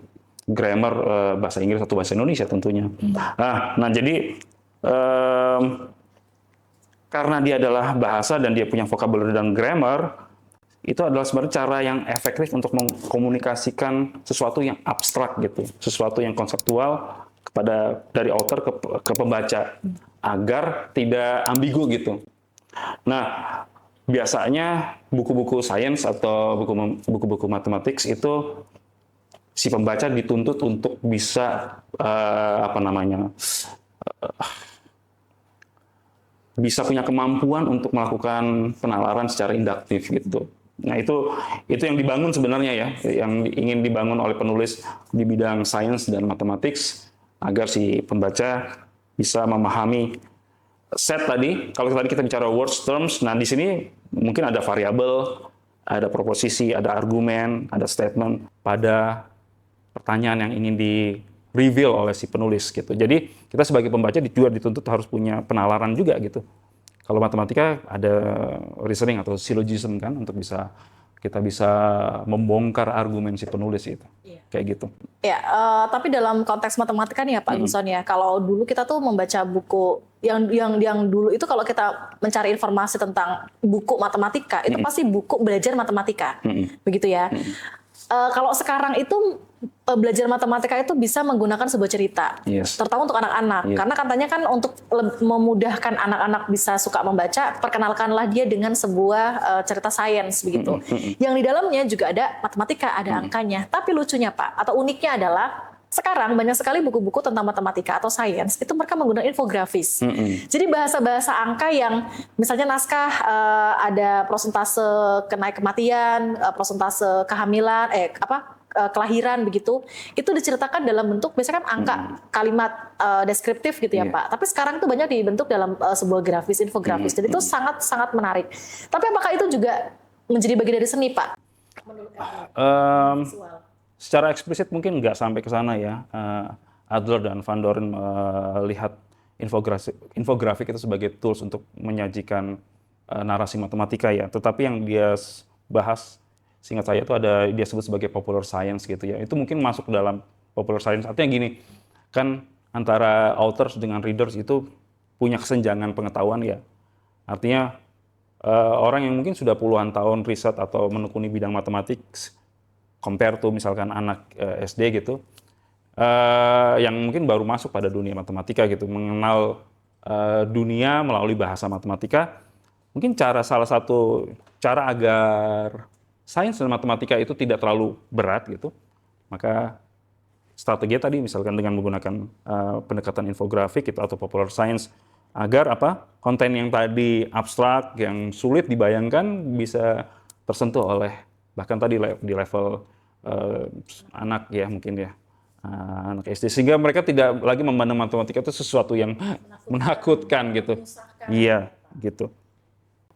A: grammar bahasa Inggris atau bahasa Indonesia tentunya. Nah jadi karena dia adalah bahasa dan dia punya vocabulary dan grammar, itu adalah sebenarnya cara yang efektif untuk mengkomunikasikan sesuatu yang abstrak gitu, sesuatu yang konseptual dari author ke pembaca agar tidak ambigu gitu. Nah, biasanya buku-buku sains atau buku-buku matematik itu si pembaca dituntut untuk bisa bisa punya kemampuan untuk melakukan penalaran secara induktif gitu. Nah itu yang dibangun sebenarnya ya, yang ingin dibangun oleh penulis di bidang sains dan matematik agar si pembaca bisa memahami set tadi. Kalau tadi kita bicara words terms, nah di sini mungkin ada variabel, ada proposisi, ada argumen, ada statement pada pertanyaan yang ingin di-reveal oleh si penulis gitu. Jadi kita sebagai pembaca juga dituntut harus punya penalaran juga gitu. Kalau matematika ada reasoning atau syllogism kan untuk kita bisa membongkar argumen si penulis itu. Kayak gitu.
B: Ya, tapi dalam konteks matematika nih ya Pak Guson ya, kalau dulu kita tuh membaca buku yang dulu itu kalau kita mencari informasi tentang buku matematika, itu pasti buku belajar matematika. Begitu ya. Kalau sekarang itu belajar matematika itu bisa menggunakan sebuah cerita, terutama untuk anak-anak. Karena katanya kan untuk memudahkan anak-anak bisa suka membaca, perkenalkanlah dia dengan sebuah cerita sains begitu. Yang di dalamnya juga ada matematika, ada angkanya. Tapi lucunya Pak, atau uniknya adalah sekarang banyak sekali buku-buku tentang matematika atau sains itu mereka menggunakan infografis. Jadi bahasa-bahasa angka yang misalnya naskah ada prosentase kematian, prosentase kehamilan, kelahiran begitu, itu diceritakan dalam bentuk biasanya kan angka, kalimat deskriptif gitu ya Pak. Tapi sekarang itu banyak dibentuk dalam sebuah grafis, infografis. Jadi itu sangat-sangat menarik. Tapi apakah itu juga menjadi bagian dari seni Pak? Menurut visual.
A: Secara eksplisit mungkin nggak sampai ke sana ya. Adler dan Van Doren melihat infografik itu sebagai tools untuk menyajikan narasi matematika ya. Tetapi yang dia bahas, seingat saya itu dia sebut sebagai popular science gitu ya. Itu mungkin masuk dalam popular science. Artinya gini, kan antara authors dengan readers itu punya kesenjangan pengetahuan ya. Artinya orang yang mungkin sudah puluhan tahun riset atau menekuni bidang matematik, compare to misalkan anak SD gitu, yang mungkin baru masuk pada dunia matematika gitu, mengenal dunia melalui bahasa matematika, mungkin salah satu cara agar sains dan matematika itu tidak terlalu berat gitu, maka strategi tadi misalkan dengan menggunakan pendekatan infografik gitu, atau popular science, agar konten yang tadi abstrak, yang sulit dibayangkan bisa tersentuh oleh bahkan tadi di level anak ya mungkin ya, anak SD, sehingga mereka tidak lagi memandang matematika itu sesuatu yang menakutkan gitu. Iya, gitu.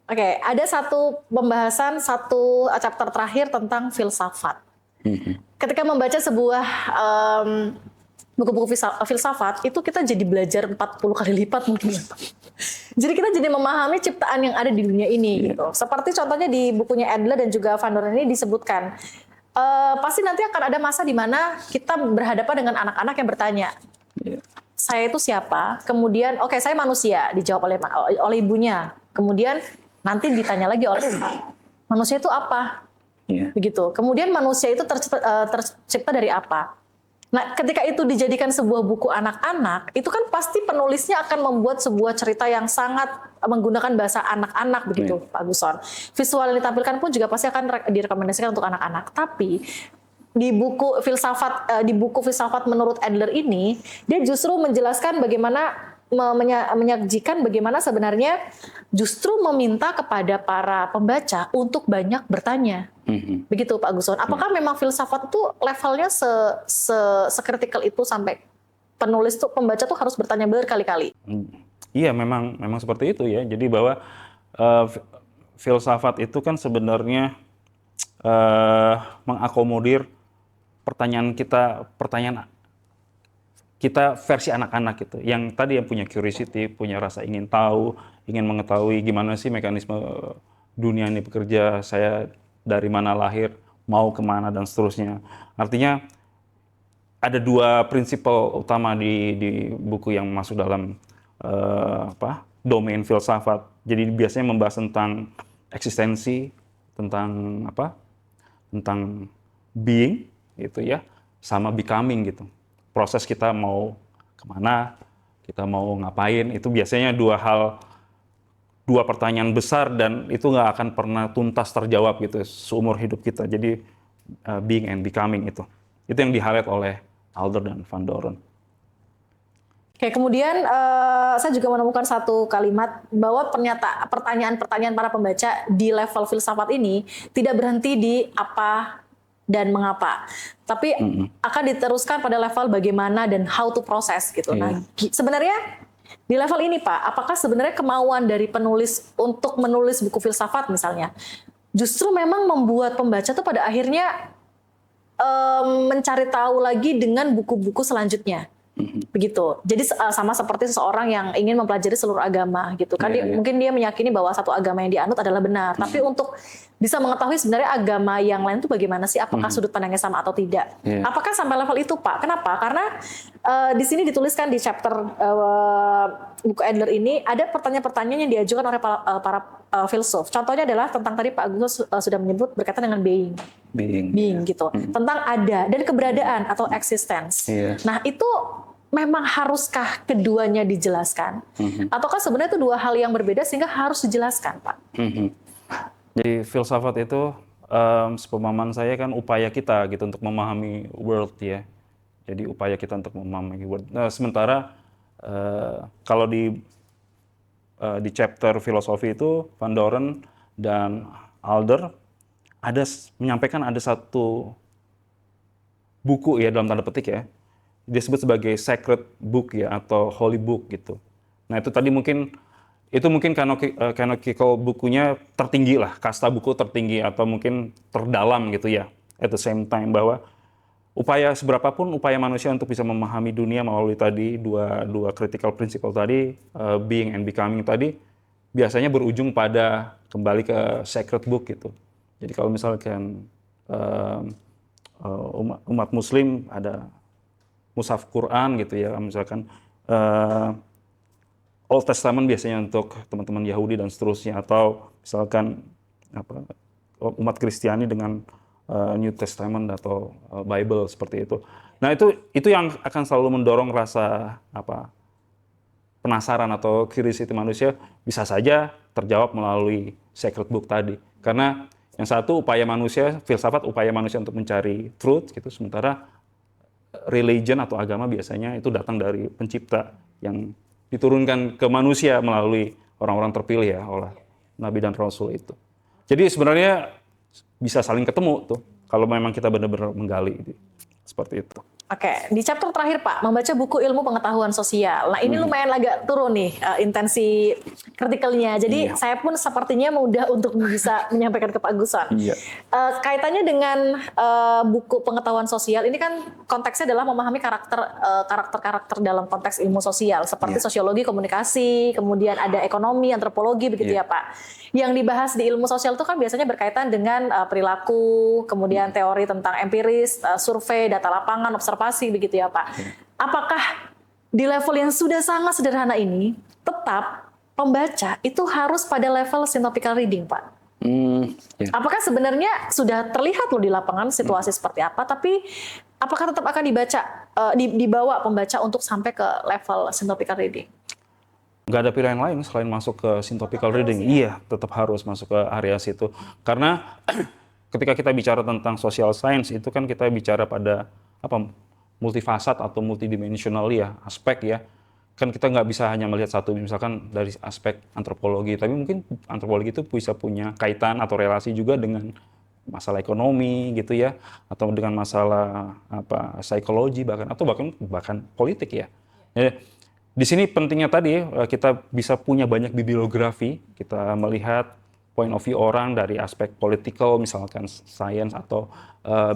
B: Oke, ada satu pembahasan, satu chapter terakhir tentang filsafat. Ketika membaca sebuah buku-buku filsafat, itu kita jadi belajar 40 kali lipat mungkin ya. Jadi kita jadi memahami ciptaan yang ada di dunia ini gitu. Seperti contohnya di bukunya Adler dan juga Van Doren ini disebutkan, pasti nanti akan ada masa di mana kita berhadapan dengan anak-anak yang bertanya, saya itu siapa? Kemudian, oke, saya manusia, dijawab oleh ibunya. Kemudian nanti ditanya lagi oleh manusia itu apa? Begitu. Kemudian manusia itu tercipta dari apa? Nah, ketika itu dijadikan sebuah buku anak-anak, itu kan pasti penulisnya akan membuat sebuah cerita yang sangat menggunakan bahasa anak-anak begitu, Pak Guson. Visual yang ditampilkan pun juga pasti akan direkomendasikan untuk anak-anak. Tapi di buku filsafat menurut Adler ini, dia justru menjelaskan bagaimana menyajikan bagaimana sebenarnya justru meminta kepada para pembaca untuk banyak bertanya. Begitu Pak Guson. Apakah memang filsafat itu levelnya sekritikal itu sampai penulis tuh, pembaca tuh harus bertanya berkali-kali?
A: Iya, memang seperti itu ya. Jadi bahwa filsafat itu kan sebenarnya mengakomodir pertanyaan kita versi anak-anak gitu, yang tadi yang punya curiosity, punya rasa ingin tahu, ingin mengetahui gimana sih mekanisme dunia ini bekerja, saya dari mana lahir, mau kemana, dan seterusnya. Artinya ada dua prinsip utama di buku yang masuk dalam domain filsafat. Jadi biasanya membahas tentang eksistensi, tentang tentang being gitu ya, sama becoming gitu. Proses kita mau kemana, kita mau ngapain, itu biasanya dua hal dua pertanyaan besar dan itu nggak akan pernah tuntas terjawab gitu seumur hidup kita. Jadi being and becoming itu yang di-highlight oleh Alder dan Van Doren.
B: Oke, kemudian saya juga menemukan satu kalimat bahwa pertanyaan-pertanyaan para pembaca di level filsafat ini tidak berhenti di apa dan mengapa, tapi akan diteruskan pada level bagaimana dan how to process gitu. Nah, sebenarnya di level ini Pak, apakah sebenarnya kemauan dari penulis untuk menulis buku filsafat misalnya, justru memang membuat pembaca tuh pada akhirnya mencari tahu lagi dengan buku-buku selanjutnya, begitu. Jadi sama seperti seseorang yang ingin mempelajari seluruh agama, gitu kan? Mungkin dia meyakini bahwa satu agama yang dianut adalah benar, tapi untuk bisa mengetahui sebenarnya agama yang lain itu bagaimana sih? Apakah sudut pandangnya sama atau tidak? Apakah sampai level itu, Pak? Kenapa? Karena di sini dituliskan di chapter buku Adler ini ada pertanyaan-pertanyaan yang diajukan oleh para filsuf. Contohnya adalah tentang tadi Pak Agus sudah menyebut berkaitan dengan being gitu. Tentang ada dan keberadaan atau existence. Nah, itu memang haruskah keduanya dijelaskan? Ataukah sebenarnya itu dua hal yang berbeda sehingga harus dijelaskan, Pak?
A: Jadi filsafat itu sepemahaman saya kan upaya kita gitu untuk memahami world ya. Jadi upaya kita untuk memahami world. Nah, sementara kalau di chapter filosofi itu Van Doren dan Alder menyampaikan ada satu buku ya dalam tanda petik ya. Disebut sebagai sacred book ya atau holy book gitu. Nah, itu tadi mungkin canonical bukunya tertinggi lah, kasta buku tertinggi atau mungkin terdalam gitu ya. At the same time bahwa seberapapun upaya manusia untuk bisa memahami dunia melalui tadi dua critical principle tadi, being and becoming tadi, biasanya berujung pada kembali ke sacred book gitu. Jadi kalau misalkan umat Muslim ada mushaf Quran gitu ya, misalkan Old Testament biasanya untuk teman-teman Yahudi dan seterusnya, atau misalkan umat Kristiani dengan New Testament atau Bible seperti itu. Nah, itu yang akan selalu mendorong rasa penasaran atau curiosity manusia bisa saja terjawab melalui sacred book tadi. Karena yang satu filsafat upaya manusia untuk mencari truth gitu, sementara religion atau agama biasanya itu datang dari pencipta yang diturunkan ke manusia melalui orang-orang terpilih ya oleh Nabi dan Rasul itu. Jadi sebenarnya bisa saling ketemu tuh kalau memang kita benar-benar menggali seperti itu.
B: Oke, di chapter terakhir Pak, membaca buku ilmu pengetahuan sosial. Nah, ini lumayan agak turun nih intensi kritikalnya. Jadi saya pun sepertinya mudah untuk bisa menyampaikan ke Pak Guson. Kaitannya dengan buku pengetahuan sosial, ini kan konteksnya adalah memahami karakter-karakter dalam konteks ilmu sosial, seperti sosiologi, komunikasi, kemudian ada ekonomi, antropologi, begitu ya Pak. Yang dibahas di ilmu sosial itu kan biasanya berkaitan dengan perilaku, kemudian teori tentang empiris, survei, data lapangan, observasi, begitu ya Pak. Apakah di level yang sudah sangat sederhana ini, tetap pembaca itu harus pada level synoptical reading, Pak? Apakah sebenarnya sudah terlihat loh di lapangan situasi seperti apa, tapi apakah tetap akan dibawa pembaca untuk sampai ke level synoptical reading?
A: Nggak ada pilihan lain selain masuk ke synoptical reading. Iya, tetap harus masuk ke area situ. Karena ketika kita bicara tentang social science, itu kan kita bicara pada multifasat atau multidimensional ya, aspek ya. Kan kita nggak bisa hanya melihat satu, misalkan dari aspek antropologi, tapi mungkin antropologi itu bisa punya kaitan atau relasi juga dengan masalah ekonomi gitu ya, atau dengan masalah psikologi bahkan politik ya. Di sini pentingnya tadi kita bisa punya banyak bibliografi, kita melihat point of view orang dari aspek political, misalkan science atau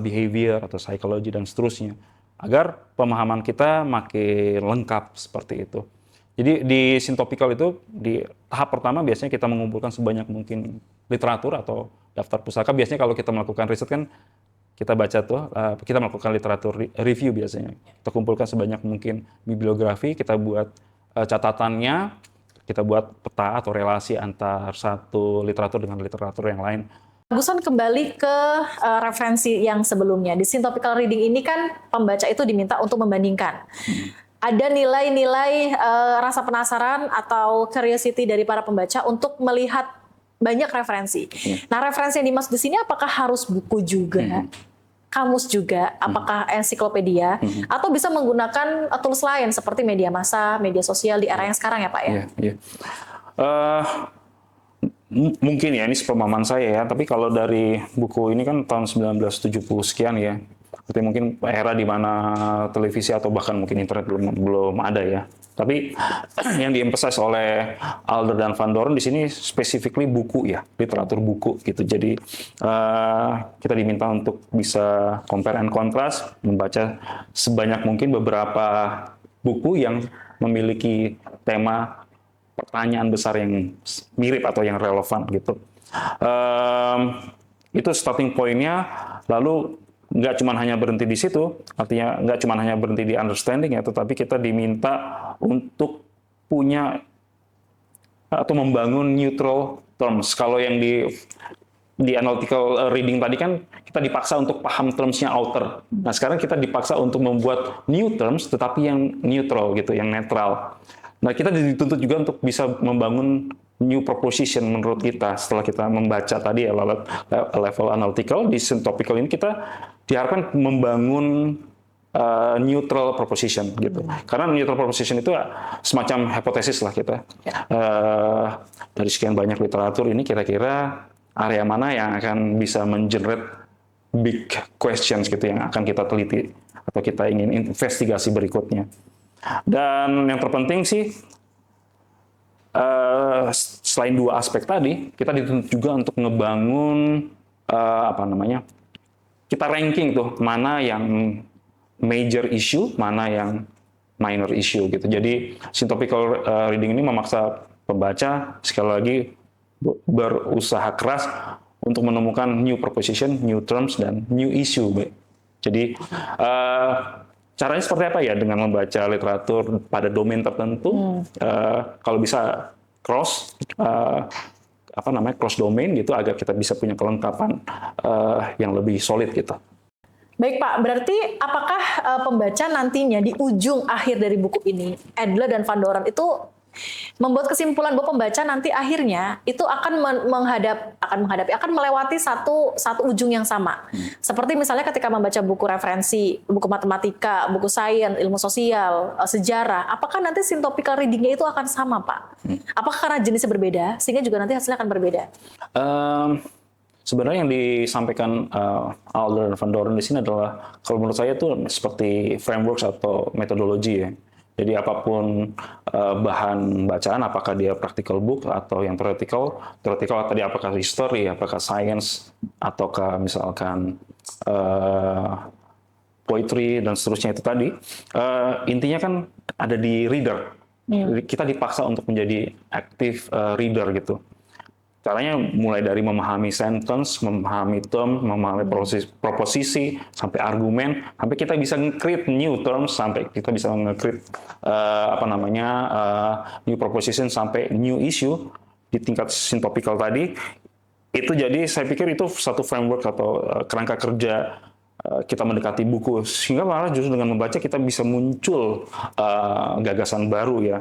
A: behavior atau psikologi dan seterusnya, agar pemahaman kita makin lengkap seperti itu. Jadi di syntopical itu di tahap pertama biasanya kita mengumpulkan sebanyak mungkin literatur atau daftar pusaka. Biasanya kalau kita melakukan riset kan kita baca kita melakukan literatur review biasanya. Kita kumpulkan sebanyak mungkin bibliografi, kita buat catatannya, kita buat peta atau relasi antar satu literatur dengan literatur yang lain.
B: Guson kembali ke referensi yang sebelumnya. Di synoptical reading ini kan pembaca itu diminta untuk membandingkan. ada nilai-nilai rasa penasaran atau curiosity dari para pembaca untuk melihat banyak referensi. Nah, referensi yang dimaksud di sini apakah harus buku juga, kamus juga, apakah ensiklopedia, atau bisa menggunakan tools lain seperti media massa, media sosial di era yang sekarang ya Pak ya?
A: Iya. Mungkin ya, ini sepemahaman saya ya, tapi kalau dari buku ini kan tahun 1970 sekian ya, berarti mungkin era di mana televisi atau bahkan mungkin internet belum ada ya. Tapi yang diemphasize oleh Adler dan Van Doren di sini specifically buku ya, literatur buku gitu. Jadi kita diminta untuk bisa compare and contrast, membaca sebanyak mungkin beberapa buku yang memiliki tema pertanyaan besar yang mirip atau yang relevan gitu. Itu starting point-nya. Lalu nggak cuma hanya berhenti di situ, artinya nggak cuma hanya berhenti di understanding ya, tetapi kita diminta untuk punya atau membangun neutral terms. Kalau yang di analytical reading tadi kan kita dipaksa untuk paham terms-nya author. Nah, sekarang kita dipaksa untuk membuat new terms tetapi yang neutral gitu, yang netral. Nah, kita dituntut juga untuk bisa membangun new proposition menurut kita setelah kita membaca tadi ya level analytical. Di syntopical ini kita diharapkan membangun neutral proposition gitu. Karena neutral proposition itu semacam hipotesis lah kita. Dari sekian banyak literatur ini kira-kira area mana yang akan bisa mengenerate big questions gitu yang akan kita teliti atau kita ingin investigasi berikutnya. Dan yang terpenting sih, selain dua aspek tadi, kita dituntut juga untuk ngebangun kita ranking tuh mana yang major issue, mana yang minor issue gitu. Jadi syntopical reading ini memaksa pembaca sekali lagi berusaha keras untuk menemukan new proposition, new terms, dan new issue. Jadi caranya seperti apa ya dengan membaca literatur pada domain tertentu? Kalau bisa cross domain gitu agar kita bisa punya kelengkapan yang lebih solid gitu.
B: Baik Pak, berarti apakah pembaca nantinya di ujung akhir dari buku ini, Adler dan Van Doren itu membuat kesimpulan bahwa pembaca nanti akhirnya itu akan akan melewati satu ujung yang sama. Seperti misalnya ketika membaca buku referensi, buku matematika, buku sains, ilmu sosial, sejarah, apakah nanti syntopical reading-nya itu akan sama, Pak? Apakah karena jenisnya berbeda sehingga juga nanti hasilnya akan berbeda?
A: Sebenarnya yang disampaikan Adler dan Van Doren di sini adalah kalau menurut saya itu seperti frameworks atau metodologi ya. Jadi apapun bahan bacaan, apakah dia practical book atau yang theoretical tadi apakah history, apakah science, ataukah misalkan poetry dan seterusnya itu tadi, intinya kan ada di reader. Kita dipaksa untuk menjadi active reader gitu. Caranya mulai dari memahami sentence, memahami term, memahami proposisi, sampai argumen, sampai kita bisa nge-create new terms, sampai kita bisa nge-create new proposition, sampai new issue di tingkat syntopical tadi. Itu jadi saya pikir itu satu framework atau kerangka kerja kita mendekati buku, sehingga malah justru dengan membaca kita bisa muncul gagasan baru ya.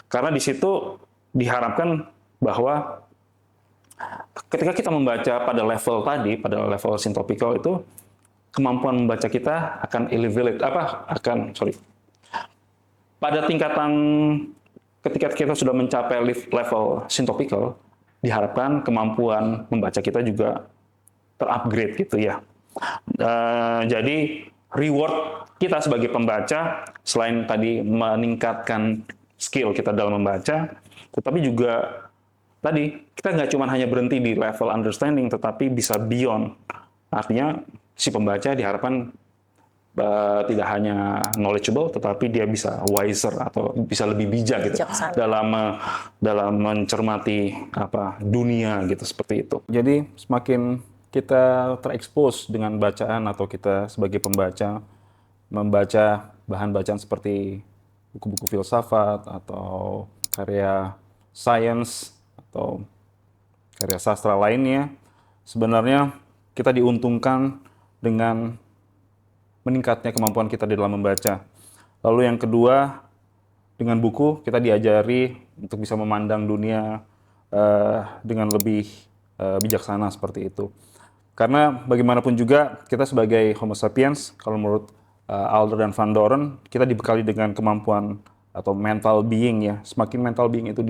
A: Karena di situ diharapkan bahwa ketika kita membaca pada level tadi, pada level syntopical itu, kemampuan membaca kita akan pada tingkatan ketika kita sudah mencapai level syntopical, diharapkan kemampuan membaca kita juga terupgrade gitu ya. Jadi reward kita sebagai pembaca selain tadi meningkatkan skill kita dalam membaca, tetapi juga tadi, kita nggak cuma hanya berhenti di level understanding, tetapi bisa beyond. Artinya, si pembaca diharapkan tidak hanya knowledgeable, tetapi dia bisa wiser atau bisa lebih bijak gitu dalam mencermati dunia gitu seperti itu. Jadi semakin kita terekspos dengan bacaan atau kita sebagai pembaca membaca bahan bacaan seperti buku-buku filsafat atau karya sains atau karya sastra lainnya, sebenarnya kita diuntungkan dengan meningkatnya kemampuan kita di dalam membaca. Lalu yang kedua, dengan buku kita diajari untuk bisa memandang dunia dengan lebih bijaksana seperti itu. Karena bagaimanapun juga kita sebagai Homo sapiens, kalau menurut Alder dan Van Doren, kita dibekali dengan kemampuan atau mental being ya. Semakin mental being itu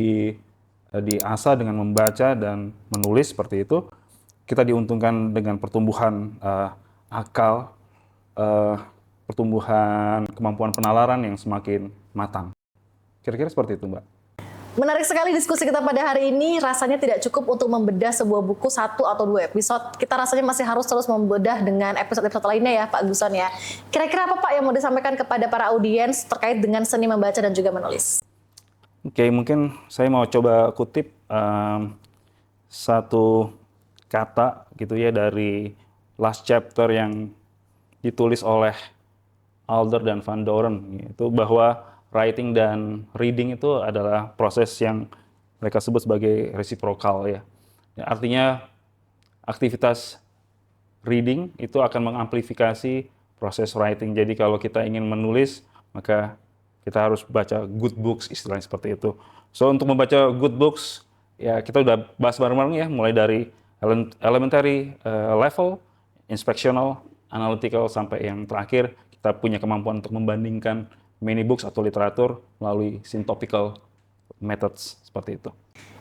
A: diasah dengan membaca dan menulis seperti itu, kita diuntungkan dengan pertumbuhan akal, pertumbuhan kemampuan penalaran yang semakin matang. Kira-kira seperti itu, Mbak.
B: Menarik sekali diskusi kita pada hari ini. Rasanya tidak cukup untuk membedah sebuah buku 1 atau 2 episode. Kita rasanya masih harus terus membedah dengan episode-episode lainnya ya, Pak Guson ya. Kira-kira apa Pak yang mau disampaikan kepada para audiens terkait dengan seni membaca dan juga menulis?
A: Oke, mungkin saya mau coba kutip satu kata gitu ya dari last chapter yang ditulis oleh Alder dan Van Doren, itu bahwa writing dan reading itu adalah proses yang mereka sebut sebagai reciprocal ya. Artinya aktivitas reading itu akan mengamplifikasi proses writing. Jadi kalau kita ingin menulis, maka kita harus baca good books, istilahnya seperti itu. So untuk membaca good books, ya kita udah bahas bareng-bareng ya, mulai dari elementary level, inspectional, analytical, sampai yang terakhir kita punya kemampuan untuk membandingkan many books atau literatur melalui syntopical methods seperti itu.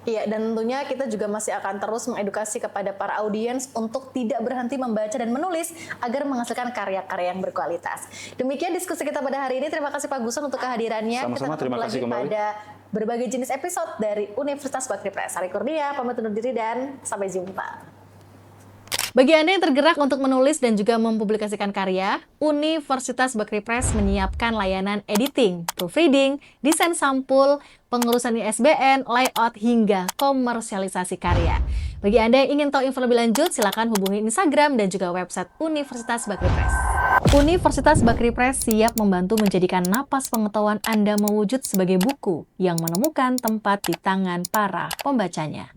B: Iya, dan tentunya kita juga masih akan terus mengedukasi kepada para audiens untuk tidak berhenti membaca dan menulis agar menghasilkan karya-karya yang berkualitas. Demikian diskusi kita pada hari ini. Terima kasih Pak Guson untuk kehadirannya.
A: Sama-sama,
B: kita
A: terima kasih kembali
B: pada berbagai jenis episode dari Universitas Bakri Press. Ari Kurnia, pamit undur diri dan sampai jumpa. Bagi Anda yang tergerak untuk menulis dan juga mempublikasikan karya, Universitas Bakri Press menyiapkan layanan editing, proofreading, desain sampul, pengurusan ISBN, layout, hingga komersialisasi karya. Bagi Anda yang ingin tahu info lebih lanjut, silakan hubungi Instagram dan juga website Universitas Bakri Press. Universitas Bakri Press siap membantu menjadikan napas pengetahuan Anda mewujud sebagai buku yang menemukan tempat di tangan para pembacanya.